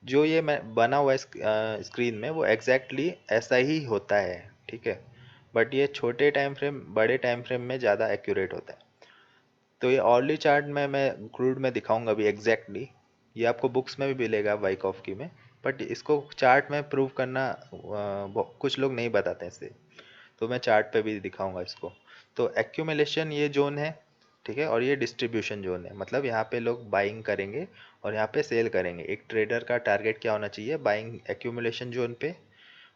जो ये मैं बना हुआ स्क्रीन में वो एग्जैक्टली ऐसा ही होता है, ठीक है। बट ये छोटे टाइम फ्रेम बड़े टाइम फ्रेम में ज़्यादा एक्यूरेट होता है। तो ये ऑर्ली चार्ट में मैं क्रूड में दिखाऊंगा अभी एग्जैक्टली, ये आपको बुक्स में भी मिलेगा वाइकॉफ की में, बट इसको चार्ट में प्रूव करना कुछ लोग नहीं बताते इससे, तो मैं चार्ट पे भी दिखाऊंगा इसको। तो एक्यूमुलेशन ये जोन है, ठीक है, और ये डिस्ट्रीब्यूशन जोन है, मतलब यहाँ पे लोग बाइंग करेंगे और यहाँ पे सेल करेंगे। एक ट्रेडर का टारगेट क्या होना चाहिए, बाइंग एक्यूमुलेशन जोन पे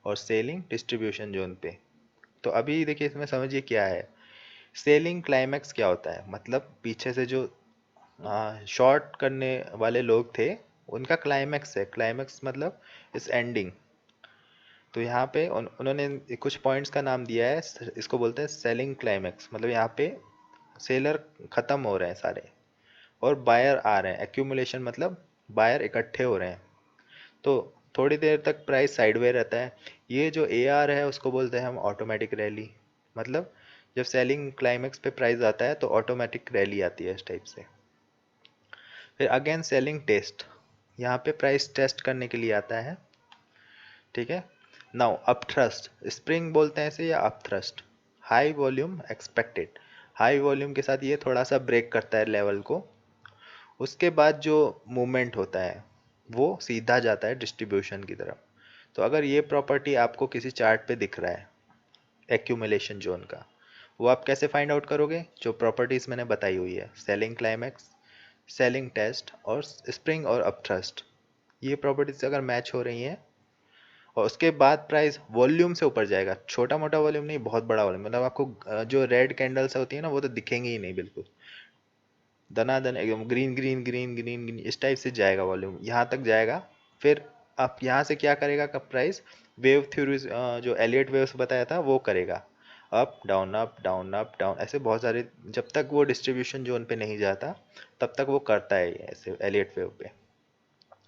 और सेलिंग डिस्ट्रीब्यूशन जोन पे। तो अभी देखिए इसमें समझिए क्या है, सेलिंग क्लाइमैक्स क्या होता है, मतलब पीछे से जो शॉर्ट करने वाले लोग थे उनका क्लाइमैक्स है। क्लाइमैक्स मतलब इस एंडिंग। तो यहाँ पे उन्होंने कुछ पॉइंट्स का नाम दिया है, इसको बोलते हैं सेलिंग क्लाइमैक्स, मतलब यहाँ पे सेलर खत्म हो रहे हैं सारे और बायर आ रहे हैं। एक्यूमुलेशन मतलब बायर इकट्ठे हो रहे हैं, तो थोड़ी देर तक प्राइस साइडवे रहता है। ये जो ए आर है उसको बोलते हैं हम ऑटोमेटिक रैली, मतलब जब सेलिंग क्लाइमैक्स पे प्राइस आता है तो ऑटोमेटिक रैली आती है इस टाइप से। फिर अगेन सेलिंग टेस्ट, यहाँ पे प्राइस टेस्ट करने के लिए आता है, ठीक है। नाउ अप थ्रस्ट, स्प्रिंग बोलते हैं इसे या up thrust, high volume expected. High volume के साथ ये थोड़ा सा ब्रेक करता है लेवल को, उसके बाद जो मूवमेंट होता है वो सीधा जाता है डिस्ट्रीब्यूशन की तरफ। तो अगर ये प्रॉपर्टी आपको किसी चार्ट पे दिख रहा है एक्यूमुलेशन जोन का, वो आप कैसे फाइंड आउट करोगे, जो प्रॉपर्टीज मैंने बताई हुई है, सेलिंग क्लाइमैक्स, सेलिंग टेस्ट और स्प्रिंग और अप थ्रस्ट, ये प्रॉपर्टीज अगर मैच हो रही हैं और उसके बाद प्राइस वॉल्यूम से ऊपर जाएगा, छोटा मोटा वॉल्यूम नहीं, बहुत बड़ा वॉल्यूम, मतलब आपको जो रेड कैंडल्स होती है ना वो तो दिखेंगी ही नहीं बिल्कुल, दनादन एकदम green green green green green इस टाइप से जाएगा वॉल्यूम, यहाँ तक जाएगा। फिर आप यहाँ से क्या करेगा का प्राइस, वेव थ्योरी जो एलियट वेव्स बताया था वो करेगा, up down up down up down, ऐसे बहुत सारे, जब तक वो डिस्ट्रीब्यूशन जोन पे नहीं जाता तब तक वो करता है ऐसे एलियट वेव पे।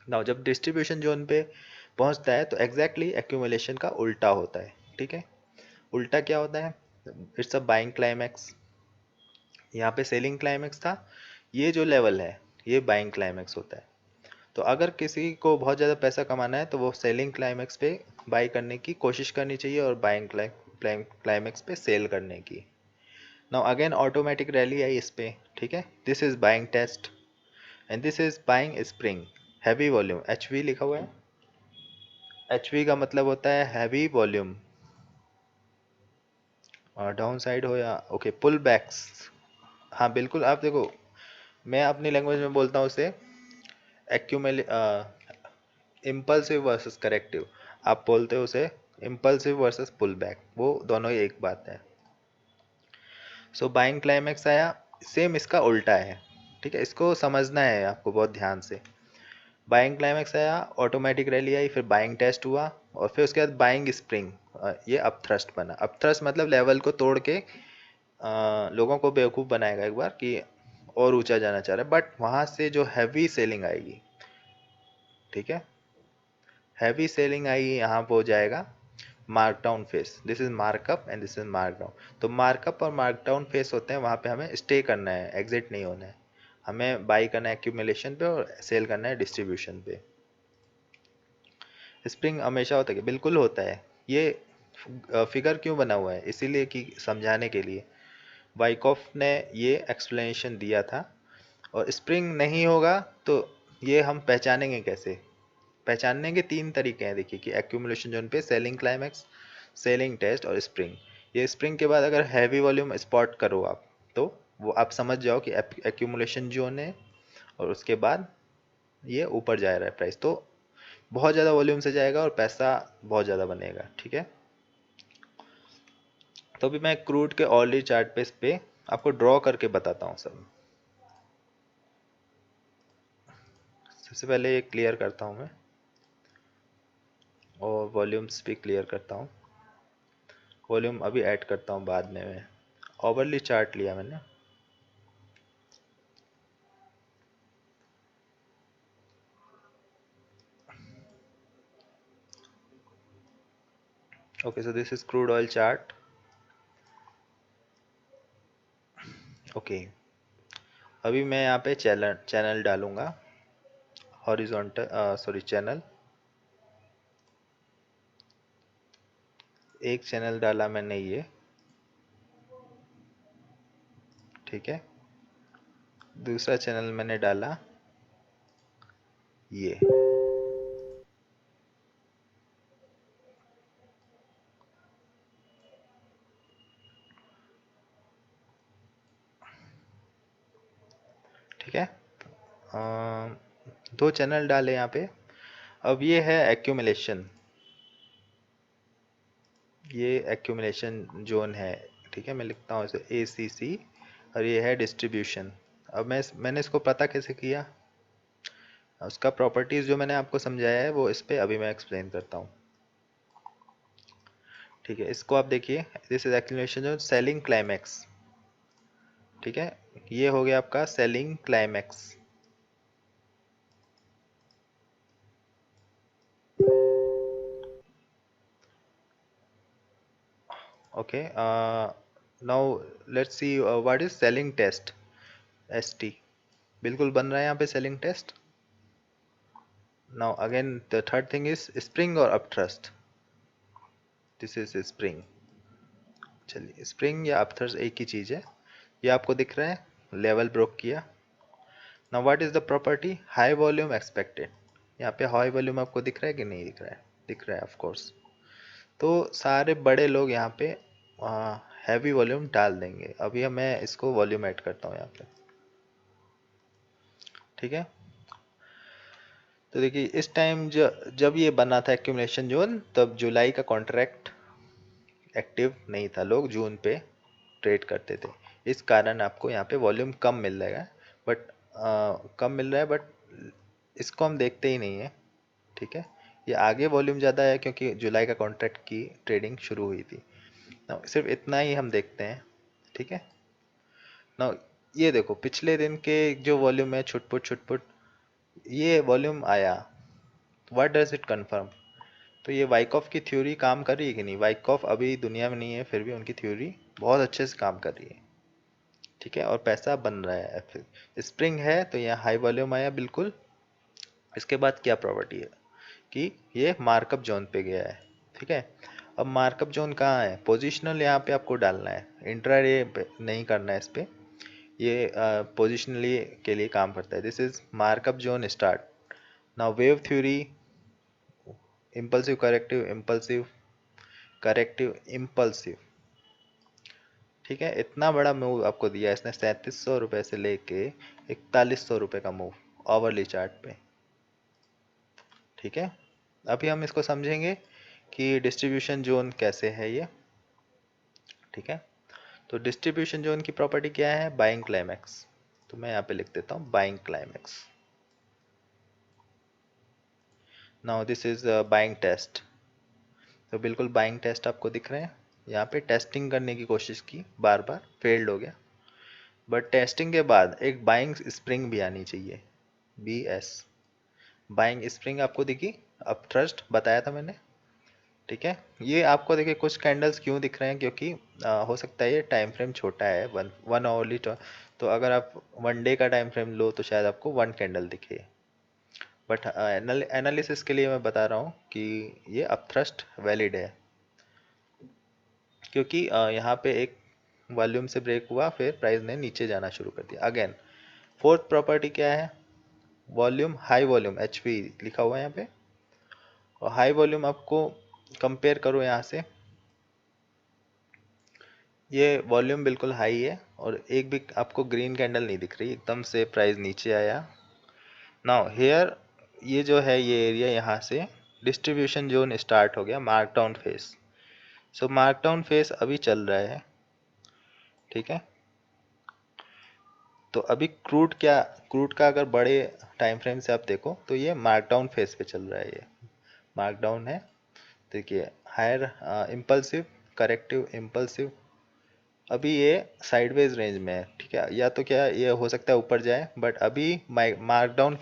नाउ जब डिस्ट्रीब्यूशन जोन पे पहुंचता है तो एग्जैक्टली एक्यूमुलेशन का उल्टा होता है, ठीक है। उल्टा क्या होता है, इट्स अ बाइंग क्लाइमैक्स, यहाँ पे सेलिंग क्लाइमैक्स था, ये जो लेवल है ये बाइंग क्लाइमैक्स होता है। तो अगर किसी को बहुत ज़्यादा पैसा कमाना है तो वो सेलिंग क्लाइमैक्स पे बाई करने की कोशिश करनी चाहिए और बाइंग क्लाइमैक्स पे सेल करने की। नाउ अगेन ऑटोमेटिक रैली आई इस पे, ठीक है, this is buying test and this is buying spring, heavy volume, H V लिखा हुआ है। एच वी का मतलब होता है हैवी वॉल्यूम, डाउन साइड हो या ओके पुल बैक्स, हाँ बिल्कुल। आप देखो, मैं अपनी लैंग्वेज में बोलता हूँ उसे एक्यूमेल इम्पल्सिव वर्सेस करेक्टिव, आप बोलते हो उसे इम्पल्सिव वर्सेस पुल बैक, वो दोनों ही एक बात है। सो बाइंग क्लाइमैक्स आया, सेम इसका उल्टा है, ठीक है, इसको समझना है आपको बहुत ध्यान से। बाइंग क्लाइमैक्स आया, ऑटोमेटिक रैली आई, फिर बाइंग टेस्ट हुआ, और फिर उसके बाद बाइंग स्प्रिंग, ये अप थ्रस्ट बना। अप थ्रस्ट मतलब लेवल को तोड़ के लोगों को बेवकूफ़ बनाएगा एक बार कि और ऊंचा जाना चाह रहा है, बट वहां से जो हैवी सेलिंग आएगी, ठीक है, हैवी सेलिंग आएगी, यहाँ पे हो जाएगा markdown face. This is markup and this is markdown. तो मार्कअप और मार्कडाउन फेस होते हैं, वहां पे हमें स्टे करना है, एग्जिट नहीं होना है, हमें बाई करना है एक्यूमुलेशन पे और सेल करना है डिस्ट्रीब्यूशन पे। स्प्रिंग हमेशा होता है, बिल्कुल होता है। ये फिगर क्यों बना हुआ है, इसीलिए कि समझाने के लिए वाइकॉफ ने ये एक्सप्लेनेशन दिया था। और स्प्रिंग नहीं होगा तो ये हम पहचानेंगे कैसे? पहचानने के तीन तरीके हैं, देखिए कि एक्यूमुलेशन जोन पे सेलिंग क्लाइमैक्स, सेलिंग टेस्ट और स्प्रिंग। ये स्प्रिंग के बाद अगर हैवी वॉल्यूम स्पॉट करो आप, तो वो आप समझ जाओ कि एक्यूमुलेशन जोन है, और उसके बाद ये ऊपर जा रहा है प्राइस, तो बहुत ज़्यादा वॉल्यूम से जाएगा और पैसा बहुत ज़्यादा बनेगा, ठीक है। तो अभी मैं क्रूड के ऑलरेडी चार्ट पे इस पे आपको ड्रॉ करके बताता हूँ सब। सबसे पहले ये क्लियर करता हूँ मैं, और वॉल्यूम्स भी क्लियर करता हूँ। वॉल्यूम अभी ऐड करता हूँ बाद में। मैं ओवरली चार्ट लिया मैंने। Okay, so this is crude oil chart. Okay, अभी मैं यहाँ पे चैनल चैनल डालूंगा, हॉरिजॉन्टल, सॉरी चैनल, एक चैनल डाला मैंने ये, ठीक है। दूसरा चैनल मैंने डाला ये, ठीक है। दो चैनल डाले यहाँ पे। अब ये है एक्यूमुलेशन, ये एक्यूमुलेशन जोन है, ठीक है। मैं लिखता हूँ इसे ACC, और ये है डिस्ट्रीब्यूशन। अब मैंने इसको पता कैसे किया, उसका प्रॉपर्टीज जो मैंने आपको समझाया है वो इस पे अभी मैं एक्सप्लेन करता हूँ, ठीक है। इसको आप देखिए, this is accumulation zone, selling climax, ठीक है। ये हो गया आपका selling climax. Okay, now let's see what is selling test, ST। बिल्कुल बन रहा है यहाँ पे selling test. Now again the third thing is spring और up thrust, this is spring. चलिए, स्प्रिंग या अप थ्रस्ट एक ही चीज है। ये आपको दिख रहा है, लेवल ब्रोक किया। Now what is the property, high volume expected. यहाँ पे हाई वॉल्यूम आपको दिख रहा है कि नहीं दिख रहा है? दिख रहा है ऑफ कोर्स। तो सारे बड़े लोग यहाँ पे हैवी वॉल्यूम डाल देंगे। अभी मैं इसको वॉल्यूम ऐड करता हूँ यहाँ पे, ठीक है। तो देखिए, इस टाइम जब ये बना था एक्यूमुलेशन जोन, तब जुलाई का कॉन्ट्रैक्ट एक्टिव नहीं था, लोग जून पे ट्रेड करते थे। इस कारण आपको यहाँ पे वॉल्यूम कम मिल रहा है, बट कम मिल रहा है, बट इसको हम देखते ही नहीं है, ठीक है। ये आगे वॉल्यूम ज़्यादा है क्योंकि जुलाई का कॉन्ट्रैक्ट की ट्रेडिंग शुरू हुई थी। ना सिर्फ इतना ही हम देखते हैं, ठीक है ना। ये देखो, पिछले दिन के जो वॉल्यूम है, छुटपुट छुटपुट ये वॉल्यूम आया, व्हाट डज इट कंफर्म? तो ये वाइकॉफ की थ्योरी काम कर रही है कि नहीं? वाइकॉफ अभी दुनिया में नहीं है, फिर भी उनकी थ्योरी बहुत अच्छे से काम कर रही है, ठीक है, और पैसा बन रहा है। फिर स्प्रिंग है तो यहाँ हाई वॉल्यूम आया बिल्कुल। इसके बाद क्या प्रॉपर्टी है कि ये मार्कअप जोन पे गया है, ठीक है। अब मार्कअप जोन कहाँ है? पोजिशनल यहाँ पे आपको डालना है, इंट्राडे नहीं करना है इस पे। ये पोजिशनली के लिए काम करता है। This is markup zone start. Now wave theory, impulsive corrective, impulsive corrective, impulsive, ठीक है, इतना बड़ा मूव आपको दिया इसने, 3700 रुपये से लेके 4100 रुपये का मूव ओवरली चार्ट पे। ठीक है, अभी हम इसको समझेंगे कि डिस्ट्रीब्यूशन जोन कैसे है ये। ठीक है, तो डिस्ट्रीब्यूशन जोन की प्रॉपर्टी क्या है, बाइंग क्लाइमैक्स। तो मैं यहाँ पे लिख देता हूँ buying climax. Now this is buying test. तो बिल्कुल बाइंग टेस्ट आपको दिख रहे हैं, यहाँ पे टेस्टिंग करने की कोशिश की, बार बार फेल्ड हो गया। बट टेस्टिंग के बाद एक बाइंग स्प्रिंग भी आनी चाहिए, बी एस। बाइंग स्प्रिंग आपको दिखी, अब ट्रस्ट बताया था मैंने। ठीक है, ये आपको देखिए कुछ कैंडल्स क्यों दिख रहे हैं, क्योंकि हो सकता है ये टाइम फ्रेम छोटा है, वन आवरली। तो अगर आप 1 डे का टाइम फ्रेम लो तो शायद आपको 1 कैंडल दिखे। बट एनालिसिस के लिए मैं बता रहा हूँ कि ये अपथ्रस्ट वैलिड है, क्योंकि यहाँ पे एक वॉल्यूम से ब्रेक हुआ, फिर प्राइस ने नीचे जाना शुरू कर दिया अगेन। फोर्थ प्रॉपर्टी क्या है, वॉल्यूम, हाई वॉल्यूम, एच लिखा हुआ है यहाँ पे। और हाई वॉल्यूम आपको कंपेयर करो यहाँ से, ये वॉल्यूम बिल्कुल हाई है और एक भी आपको ग्रीन कैंडल नहीं दिख रही, एकदम से प्राइस नीचे आया। नाउ हेयर, ये जो है ये एरिया, यहाँ से डिस्ट्रीब्यूशन जोन स्टार्ट हो गया, मार्क डाउन फेस। सो मार्क डाउन फेस अभी चल रहा है। ठीक है, तो अभी क्रूड क्या, क्रूड का अगर बड़े टाइम फ्रेम से आप देखो तो ये मार्क डाउन फेस पे चल रहा है, ये मार्क डाउन है। देखिए हायर इम्पल्सिव, करेक्टिव, इम्पल्सिव, अभी ये साइडवेज रेंज में है। ठीक है, या तो क्या ये हो सकता है ऊपर जाए, बट अभी मार्क डाउन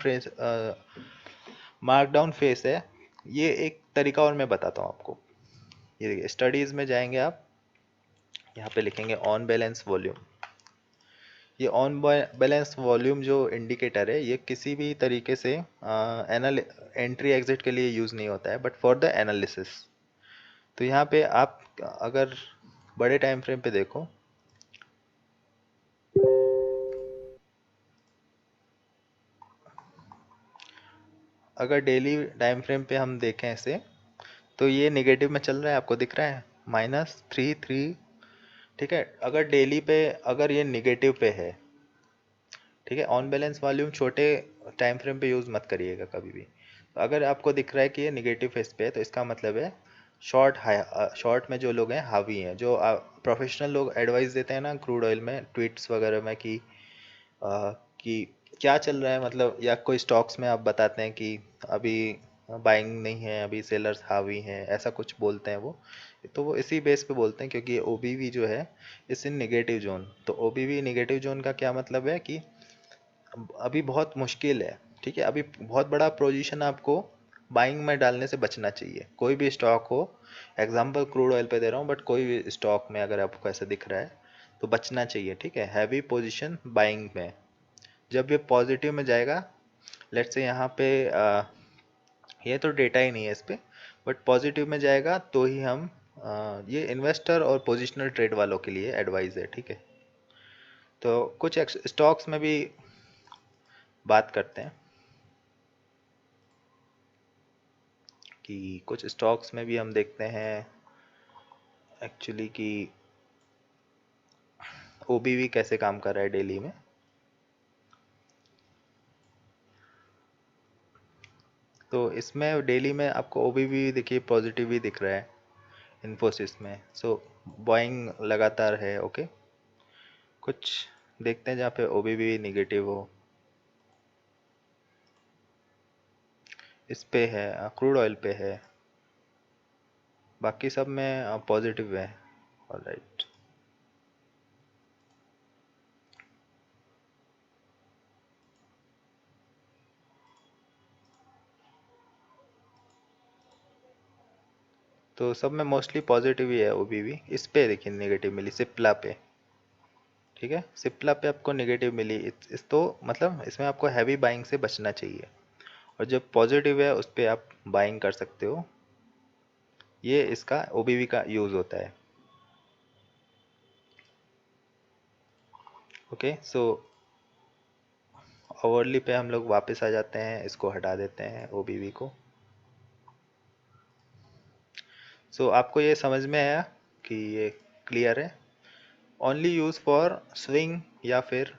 फेस है। ये एक तरीका और मैं बताता हूँ आपको, ये देखिए स्टडीज में जाएंगे आप, यहाँ पे लिखेंगे ऑन बैलेंस वॉल्यूम। ये ऑन बैलेंस वॉल्यूम जो इंडिकेटर है, ये किसी भी तरीके से एनल एंट्री एग्जिट के लिए यूज़ नहीं होता है, बट फॉर द एनालिसिस। तो यहाँ पे आप अगर बड़े टाइम फ्रेम पे देखो, अगर डेली टाइम फ्रेम पे हम देखें इसे, तो ये नेगेटिव में चल रहा है, आपको दिख रहा है -3 3। ठीक है, अगर डेली पे अगर ये नेगेटिव पे है, ठीक है, ऑन बैलेंस वॉल्यूम छोटे टाइम फ्रेम पे यूज़ मत करिएगा कभी भी। तो अगर आपको दिख रहा है कि ये निगेटिव फेस पे है, तो इसका मतलब है शॉर्ट में जो लोग हैं हावी हैं, जो प्रोफेशनल लोग एडवाइस देते हैं ना क्रूड ऑयल में, ट्वीट्स वगैरह में, कि क्या चल रहा है, मतलब या कोई स्टॉक्स में आप बताते हैं कि अभी बाइंग नहीं है, अभी सेलर्स हावी हैं, ऐसा कुछ बोलते हैं वो। तो वो इसी बेस पे बोलते हैं, क्योंकि ओबीवी जो है इस इन निगेटिव जोन। तो ओबीवी निगेटिव जोन का क्या मतलब है कि अभी बहुत मुश्किल है। ठीक है, अभी बहुत बड़ा पोजीशन आपको बाइंग में डालने से बचना चाहिए, कोई भी स्टॉक हो। एग्जांपल क्रूड ऑयल पे दे रहा हूँ, बट कोई भी स्टॉक में अगर आपको ऐसा दिख रहा है तो बचना चाहिए। ठीक है, हैवी पोजीशन बाइंग में। जब ये पॉजिटिव में जाएगा, लेट्स से यहाँ पे ये तो डेटा ही नहीं है इस पे, बट पॉजिटिव में जाएगा तो ही हम ये इन्वेस्टर और पोजिशनल ट्रेड वालों के लिए एडवाइस है। ठीक है, तो कुछ स्टॉक्स में भी बात करते हैं कि कुछ स्टॉक्स में भी हम देखते हैं एक्चुअली कि ओबीवी कैसे काम कर रहा है डेली में। तो इसमें डेली में आपको ओबीवी देखिए पॉजिटिव ही दिख रहा है इन्फोसिस में। सो बाइंग लगातार है। ओके, कुछ देखते हैं जहाँ पे ओबीवी निगेटिव हो। इस पे है, क्रूड ऑयल पे है, बाकी सब में पॉजिटिव है। ऑलराइट, तो सब में मोस्टली पॉजिटिव ही है ओबीवी। इस पे देखिए नेगेटिव मिली सिप्ला पे। ठीक है, सिप्ला पे आपको नेगेटिव मिली, इस तो मतलब इसमें आपको हैवी बाइंग से बचना चाहिए। और जब पॉजिटिव है उस पे आप बाइंग कर सकते हो, ये इसका ओबीवी का यूज़ होता है। ओके, सो ओवरली पे हम लोग वापस आ जाते हैं, इसको हटा देते हैं ओबीवी को। सो आपको ये समझ में आया कि ये क्लियर है। ओनली यूज फॉर स्विंग या फिर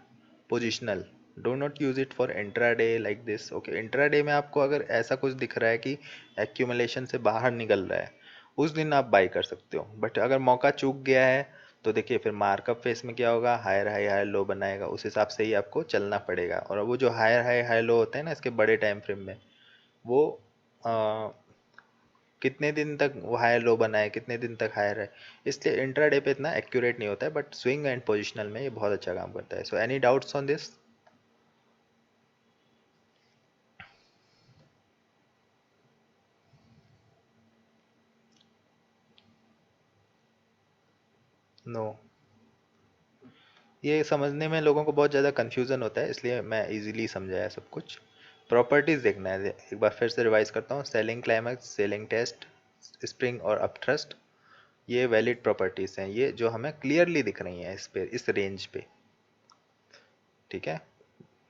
positional, do not use it for intraday like this. Okay, intraday में आपको अगर ऐसा कुछ दिख रहा है कि एक्यूमुलेशन से बाहर निकल रहा है, उस दिन आप बाई कर सकते हो। बट अगर मौका चूक गया है तो देखिए फिर मार्कअप फेस में क्या होगा, हायर हाई हायर लो बनाएगा, उस हिसाब से ही आपको चलना पड़ेगा। और वो जो हायर हाई हाई लो होते हैं ना इसके बड़े टाइम फ्रेम में, वो कितने दिन तक वो हायर लो बना है, कितने दिन तक हायर है, इसलिए इंट्राडे पे इतना एक्यूरेट नहीं होता है। बट स्विंग एंड पोजिशनल में ये बहुत अच्छा काम करता है। So any doubts on this? No, ये समझने में लोगों को बहुत ज़्यादा कन्फ्यूज़न होता है, इसलिए मैं इजीली समझाया सब कुछ। प्रॉपर्टीज़ देखना है, एक बार फिर से रिवाइज करता हूँ। Selling climax, selling test, spring और अप थ्रस्ट, ये वैलिड प्रॉपर्टीज़ हैं, ये जो हमें क्लियरली दिख रही हैं इस पे, इस रेंज पे, ठीक है।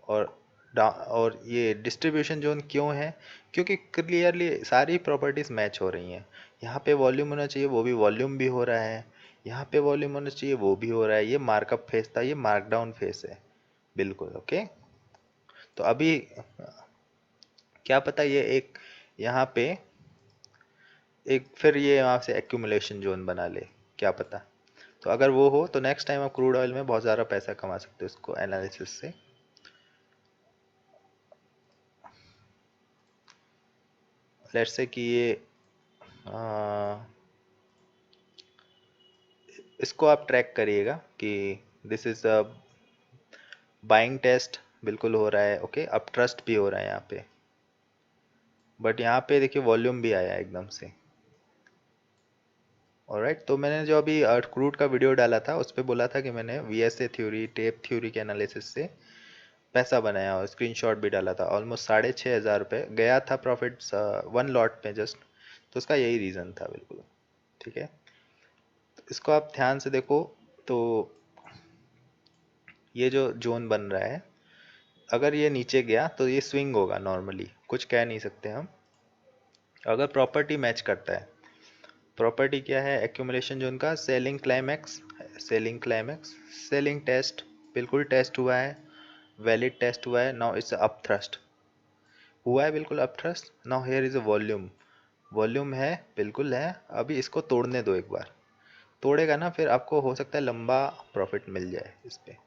और और ये डिस्ट्रीब्यूशन जोन क्यों है, क्योंकि क्लियरली सारी प्रॉपर्टीज मैच हो रही हैं। यहाँ पे वॉल्यूम होना चाहिए, वो भी वॉल्यूम भी हो रहा है। यहाँ पे वॉल्यूम होना चाहिए, वो भी हो रहा है। ये मार्कअप फेस था, ये मार्कडाउन फेस है, बिल्कुल ओके। तो अभी क्या पता ये एक यहाँ पे एक फिर ये यहाँ से एक्यूमुलेशन जोन बना ले, क्या पता। तो अगर वो हो तो नेक्स्ट टाइम आप क्रूड ऑयल में बहुत ज़्यादा पैसा कमा सकते हो इसको एनालिसिस से। लेट्स से कि ये आ, इसको आप ट्रैक करिएगा कि this is a buying test, बिल्कुल हो रहा है ओके। अब ट्रस्ट भी हो रहा है यहाँ पे, बट यहाँ पे देखिए वॉल्यूम भी आया है एकदम से। ऑलराइट, तो मैंने जो अभी क्रूड का वीडियो डाला था उस पे बोला था कि मैंने वीएसए थ्योरी, टेप थ्योरी के एनालिसिस से पैसा बनाया, और स्क्रीनशॉट भी डाला था। ऑलमोस्ट 6,500 रुपये गया था प्रॉफिट वन लॉट पे जस्ट। तो उसका यही रीज़न था, बिल्कुल ठीक है। तो इसको आप ध्यान से देखो। तो ये जो जोन बन रहा है, अगर ये नीचे गया तो ये स्विंग होगा, नॉर्मली कुछ कह नहीं सकते हम। अगर प्रॉपर्टी मैच करता है, प्रॉपर्टी क्या है एक्यूमुलेशन जोन का, selling climax, selling climax, selling test, बिल्कुल टेस्ट हुआ है, वैलिड टेस्ट हुआ है। नाउ इट्स अप थ्रस्ट, हुआ है बिल्कुल up thrust. Now here is a volume, volume है, बिल्कुल है। अभी इसको तोड़ने दो एक बार, तोड़ेगा ना फिर आपको हो सकता है लंबा प्रॉफिट मिल जाए इस पे।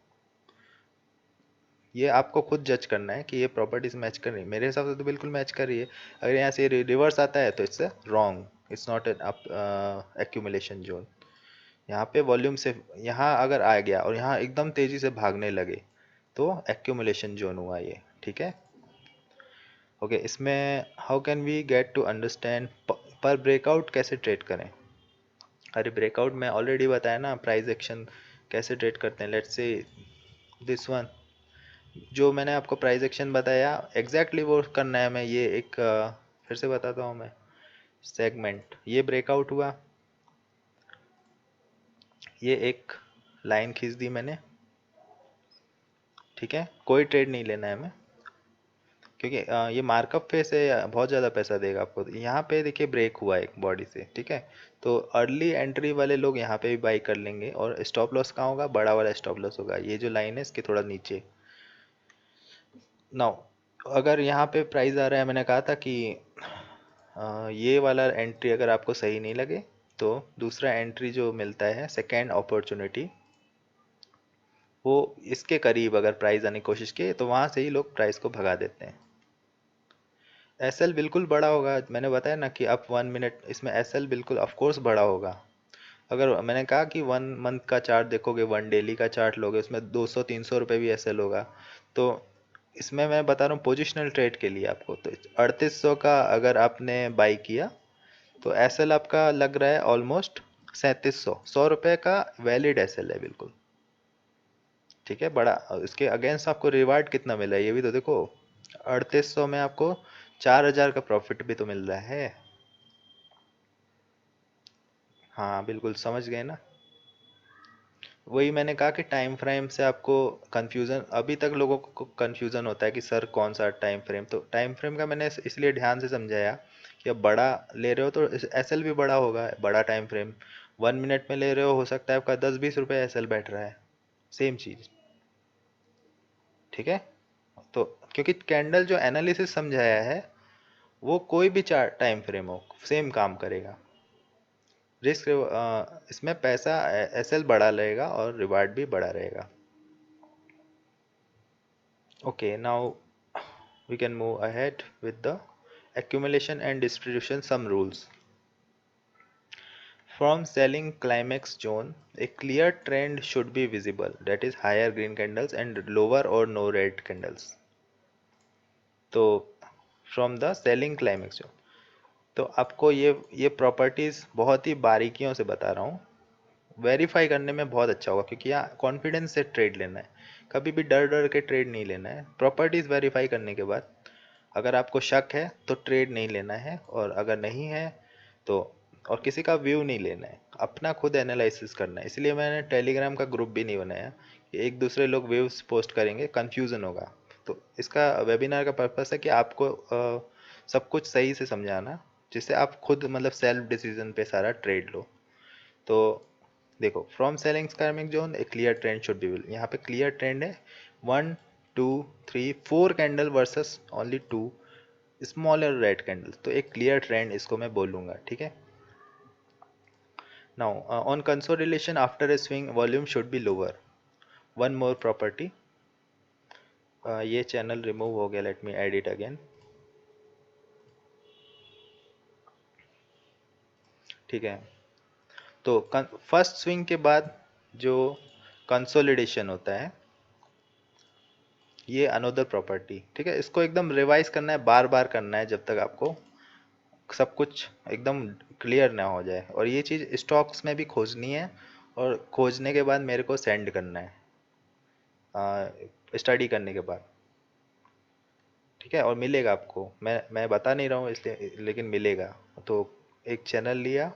ये आपको खुद जज करना है कि ये प्रॉपर्टीज मैच कर रही है। मेरे हिसाब से तो बिल्कुल मैच कर रही है। अगर यहाँ से रिवर्स आता है तो it's wrong, it's not an up accumulation zone. यहाँ पे वॉल्यूम से यहाँ अगर आ गया और यहाँ एकदम तेजी से भागने लगे तो एक्यूमुलेशन जोन हुआ ये, ठीक है। ओके, इसमें how can we get to understand पर ब्रेकआउट कैसे ट्रेड करें। अरे ब्रेकआउट में ऑलरेडी बताया ना, प्राइस एक्शन कैसे ट्रेड करते हैं। लेट्स से दिस वन, जो मैंने आपको प्राइस एक्शन बताया एग्जैक्टली वो करना है। मैं ये एक फिर से बताता हूँ मैं। सेगमेंट, ये ब्रेकआउट हुआ, ये एक लाइन खींच दी मैंने, ठीक है। कोई ट्रेड नहीं लेना है हमें, क्योंकि ये मार्कअप पे से बहुत ज़्यादा पैसा देगा आपको। यहाँ पे देखिए ब्रेक हुआ एक बॉडी से, ठीक है। तो अर्ली एंट्री वाले लोग यहाँ पे भी बाई कर लेंगे। और स्टॉप लॉस कहाँ होगा, बड़ा वाला स्टॉप लॉस होगा, ये जो लाइन है इसके थोड़ा नीचे। नाउ अगर यहाँ पे प्राइस आ रहा है, मैंने कहा था कि ये वाला एंट्री अगर आपको सही नहीं लगे तो दूसरा एंट्री जो मिलता है सेकेंड अपॉर्चुनिटी, वो इसके करीब अगर प्राइस आने की कोशिश की तो वहाँ से ही लोग प्राइस को भगा देते हैं। एसएल बिल्कुल बड़ा होगा, मैंने बताया ना कि आप 1 मिनट इसमें एसएल बिल्कुल ऑफ कोर्स बड़ा होगा। अगर मैंने कहा कि 1 मंथ का चार्ट देखोगे, वन डेली का चार्ट लोगे, उसमें 200-300 रुपये भी एसएल होगा। तो इसमें मैं बता रहा हूँ पोजिशनल ट्रेड के लिए आपको, तो 3800 का अगर आपने बाई किया तो एसएल आपका लग रहा है ऑलमोस्ट 3700, 100 रुपये का वैलिड एसएल है बिल्कुल, ठीक है बड़ा। इसके अगेंस्ट आपको रिवार्ड कितना मिल रहा है ये भी तो देखो। 3800 में आपको 4000 का प्रॉफिट भी तो मिल रहा है। हाँ बिल्कुल समझ गए ना। वही मैंने कहा कि टाइम फ्रेम से आपको कंफ्यूजन, अभी तक लोगों को कंफ्यूजन होता है कि सर कौन सा टाइम फ्रेम। तो टाइम फ्रेम का मैंने इसलिए ध्यान से समझाया कि अब बड़ा ले रहे हो तो एसएल भी बड़ा होगा, बड़ा टाइम फ्रेम। 1 मिनट में ले रहे हो सकता है आपका 10-20 रुपए एसएल बैठ रहा है, सेम चीज। ठीक है। तो क्योंकि कैंडल जो एनालिसिस समझाया है वो कोई भी चार्ट टाइम फ्रेम हो सेम काम करेगा। रिस्क इसमें पैसा एसएल बड़ा रहेगा और रिवार्ड भी बड़ा रहेगा। Okay, now we can move ahead with the accumulation and distribution some rules. From selling climax zone, a clear trend should be visible, that is higher green candles and lower or no red candles. तो from the selling climax zone, तो आपको ये properties बहुत ही बारीकियों से बता रहा हूँ, वेरीफाई करने में बहुत अच्छा होगा क्योंकि यहाँ कॉन्फिडेंस से ट्रेड लेना है, कभी भी डर डर के ट्रेड नहीं लेना है। प्रॉपर्टीज वेरीफाई करने के बाद अगर आपको शक है तो ट्रेड नहीं लेना है, और अगर नहीं है तो, और किसी का व्यू नहीं लेना है, अपना खुद एनालिसिस करना है। इसलिए मैंने टेलीग्राम का ग्रुप भी नहीं बनाया कि एक दूसरे लोग व्यूज पोस्ट करेंगे, कंफ्यूजन होगा। तो इसका वेबिनार का पर्पस है कि आपको सब कुछ सही से समझाना, जिससे आप खुद मतलब सेल्फ डिसीजन पे सारा ट्रेड लो। तो देखो, from selling scamming zone a clear trend should be will, यहाँ पे क्लियर ट्रेंड है 1 2 3 4 candle versus only 2 smaller red candle, तो एक क्लियर ट्रेंड इसको मैं बोलूंगा। ठीक है। Now on consolidation after a swing volume should be lower. One more property, ये चैनल रिमूव हो गया, let me add it again. ठीक है। तो फर्स्ट स्विंग के बाद जो कंसोलिडेशन होता है, ये अनदर प्रॉपर्टी। ठीक है, इसको एकदम रिवाइज करना है, बार बार करना है जब तक आपको सब कुछ एकदम क्लियर ना हो जाए। और ये चीज़ स्टॉक्स में भी खोजनी है, और खोजने के बाद मेरे को सेंड करना है स्टडी करने के बाद। ठीक है, और मिलेगा आपको, मैं बता नहीं रहा हूँ इसलिए, लेकिन मिलेगा। तो एक चैनल लिया,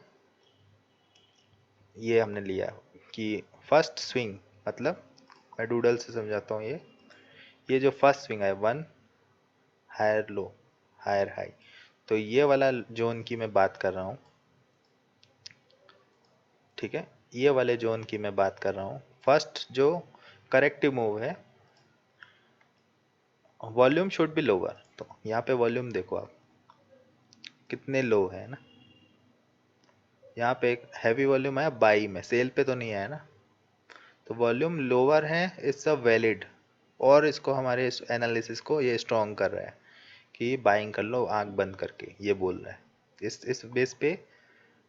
ये हमने लिया कि फर्स्ट स्विंग, मतलब मैं डूडल से समझाता हूँ। ये जो फर्स्ट स्विंग है, one higher low higher high, तो ये वाला जोन की मैं बात कर रहा हूँ। ठीक है, ये वाले जोन की मैं बात कर रहा हूँ। फर्स्ट जो करेक्टिव मूव है, वॉल्यूम शुड बी लोअर। तो यहाँ पे वॉल्यूम देखो आप कितने लो है ना। यहाँ पे एक हैवी वॉल्यूम आया बाई में, सेल पे तो नहीं आया ना। तो वॉल्यूम लोअर है, इट्स अ वैलिड, और इसको हमारे इस एनालिसिस को ये स्ट्रॉन्ग कर रहा है कि बाइंग कर लो आंख बंद करके, ये बोल रहा है। इस बेस पे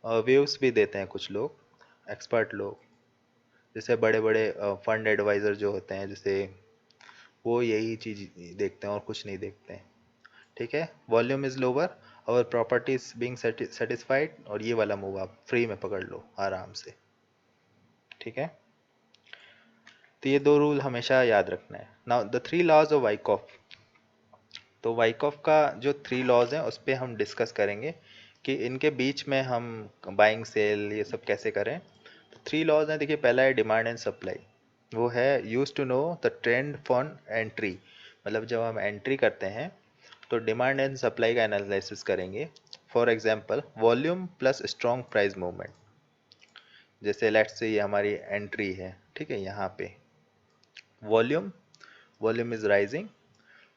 वेव्स भी देते हैं कुछ लोग, एक्सपर्ट लोग, जैसे बड़े बड़े फंड एडवाइजर जो होते हैं, जैसे वो यही चीज देखते हैं और कुछ नहीं देखते हैं। ठीक है, वॉल्यूम इज लोअर और प्रॉपर्टी इज बीइंग सेटिस्फाइड, और ये वाला मूव आप फ्री में पकड़ लो आराम से। ठीक है, तो ये दो रूल हमेशा याद रखना है। Now the three laws of Wyckoff. तो वाइकॉफ का जो थ्री लॉज हैं उस पर हम डिस्कस करेंगे कि इनके बीच में हम बाइंग सेल ये सब कैसे करें। तो थ्री लॉज हैं, देखिए पहला है डिमांड एंड सप्लाई, वो है use to know the trend for entry, मतलब जब हम एंट्री करते हैं तो डिमांड एंड सप्लाई का एनालिसिस करेंगे। For example volume plus strong price movement, जैसे लेट्स से ये हमारी एंट्री है। ठीक है, यहाँ पे volume volume is rising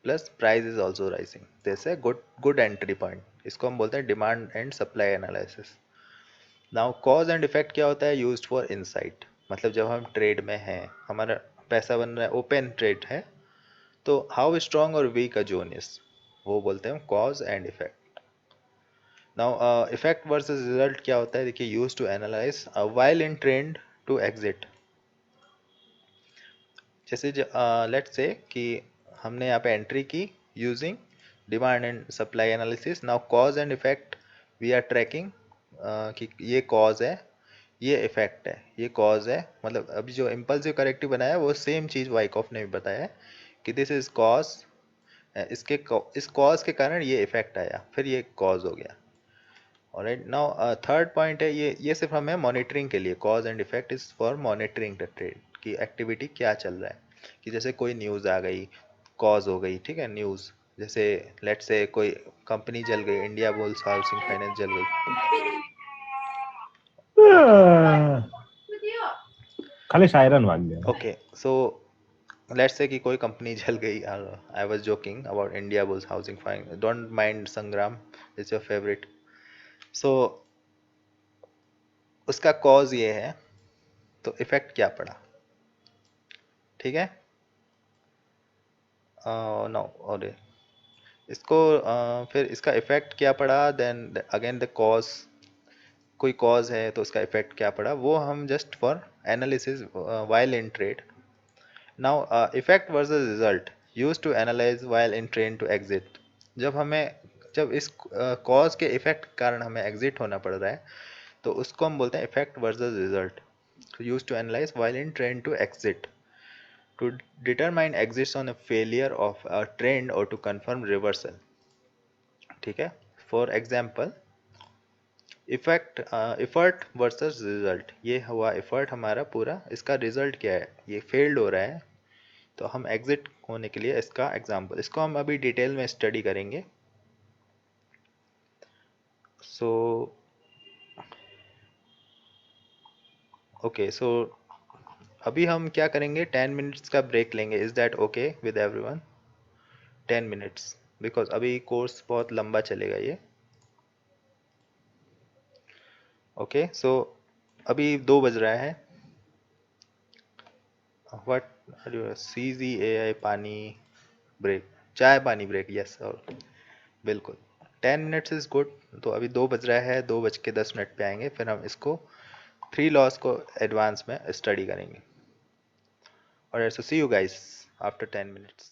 plus price is also rising, जैसे गुड एंट्री पॉइंट, इसको हम बोलते हैं demand and supply analysis. Now cause and effect क्या होता है, यूज्ड फॉर इनसाइट, मतलब जब हम ट्रेड में हैं, हमारा पैसा बन रहा है, ओपन ट्रेड है, तो हाउ स्ट्रॉन्ग और वीक अ जोन इज, वो बोलते हैं cause and effect. Now effect versus result क्या होता है, देखिए use to analyse while in trend to exit. जैसे लेट्स से कि हमने यहाँ पे एंट्री की using demand and supply analysis. Now cause and effect we are tracking कि ये कॉज है, ये इफेक्ट है। ये कॉज है, मतलब अभी जो इम्पल्सिव करेक्टिव बनाया वो सेम चीज़ वाइकॉफ ने भी बताया है कि दिस इज कॉज, इस कॉज के कारण ये इफेक्ट आया, फिर ये कॉज हो गया। ऑलराइट, नाउ थर्ड पॉइंट है, ये सिर्फ हमें मॉनिटरिंग के लिए, cause and effect is for monitoring the trade की एक्टिविटी क्या चल रहा है। कि जैसे कोई न्यूज़ आ गई, कॉज हो गई। ठीक है, न्यूज़ जैसे लेट्स से कोई कंपनी जल गई, इंडिया बुल्स हाउसिंग फाइनेंस जल गई, खाली शायरन भाग गया। ओके, सो लेट्स से कि कोई कंपनी जल गई। I was joking about India bulls housing fine, don't mind संग्राम, इट्स योर फेवरेट। सो उसका कॉज ये है, तो इफेक्ट क्या पड़ा? ठीक है। नो, और इसको फिर इसका इफेक्ट क्या पड़ा, देन अगेन द कॉज, कोई कॉज है तो उसका इफेक्ट क्या पड़ा, वो हम just for analysis while in trade. Now effect versus result use to analyse while in train to exit. जब इस कॉज के इफेक्ट कारण हमें एग्जिट होना पड़ रहा है, तो उसको हम बोलते हैं effect versus result, use to analyse while in train to exit, to determine exists on a failure of a trend or to confirm reversal। ठीक है। For example, effect effort versus result, ये हुआ एफर्ट हमारा पूरा, इसका result क्या है, ये फेल्ड हो रहा है, तो हम एग्जिट होने के लिए इसका एग्जाम्पल, इसको हम अभी डिटेल में स्टडी करेंगे। सो ओके, सो अभी हम क्या करेंगे, 10 मिनट्स का ब्रेक लेंगे। Is that okay with everyone? 10 minutes, because अभी कोर्स बहुत लंबा चलेगा ये। ओके, सो अभी 2 बज रहा है। व्हाट आर यू, CZAI पानी ब्रेक, चाय पानी ब्रेक, यस, और बिल्कुल 10 मिनट्स इज गुड। तो अभी 2 बज रहा है, 2:10 पे आएंगे, फिर हम इसको 3 लॉस को एडवांस में स्टडी करेंगे। और सो सी यू गाइस आफ्टर 10 मिनट्स।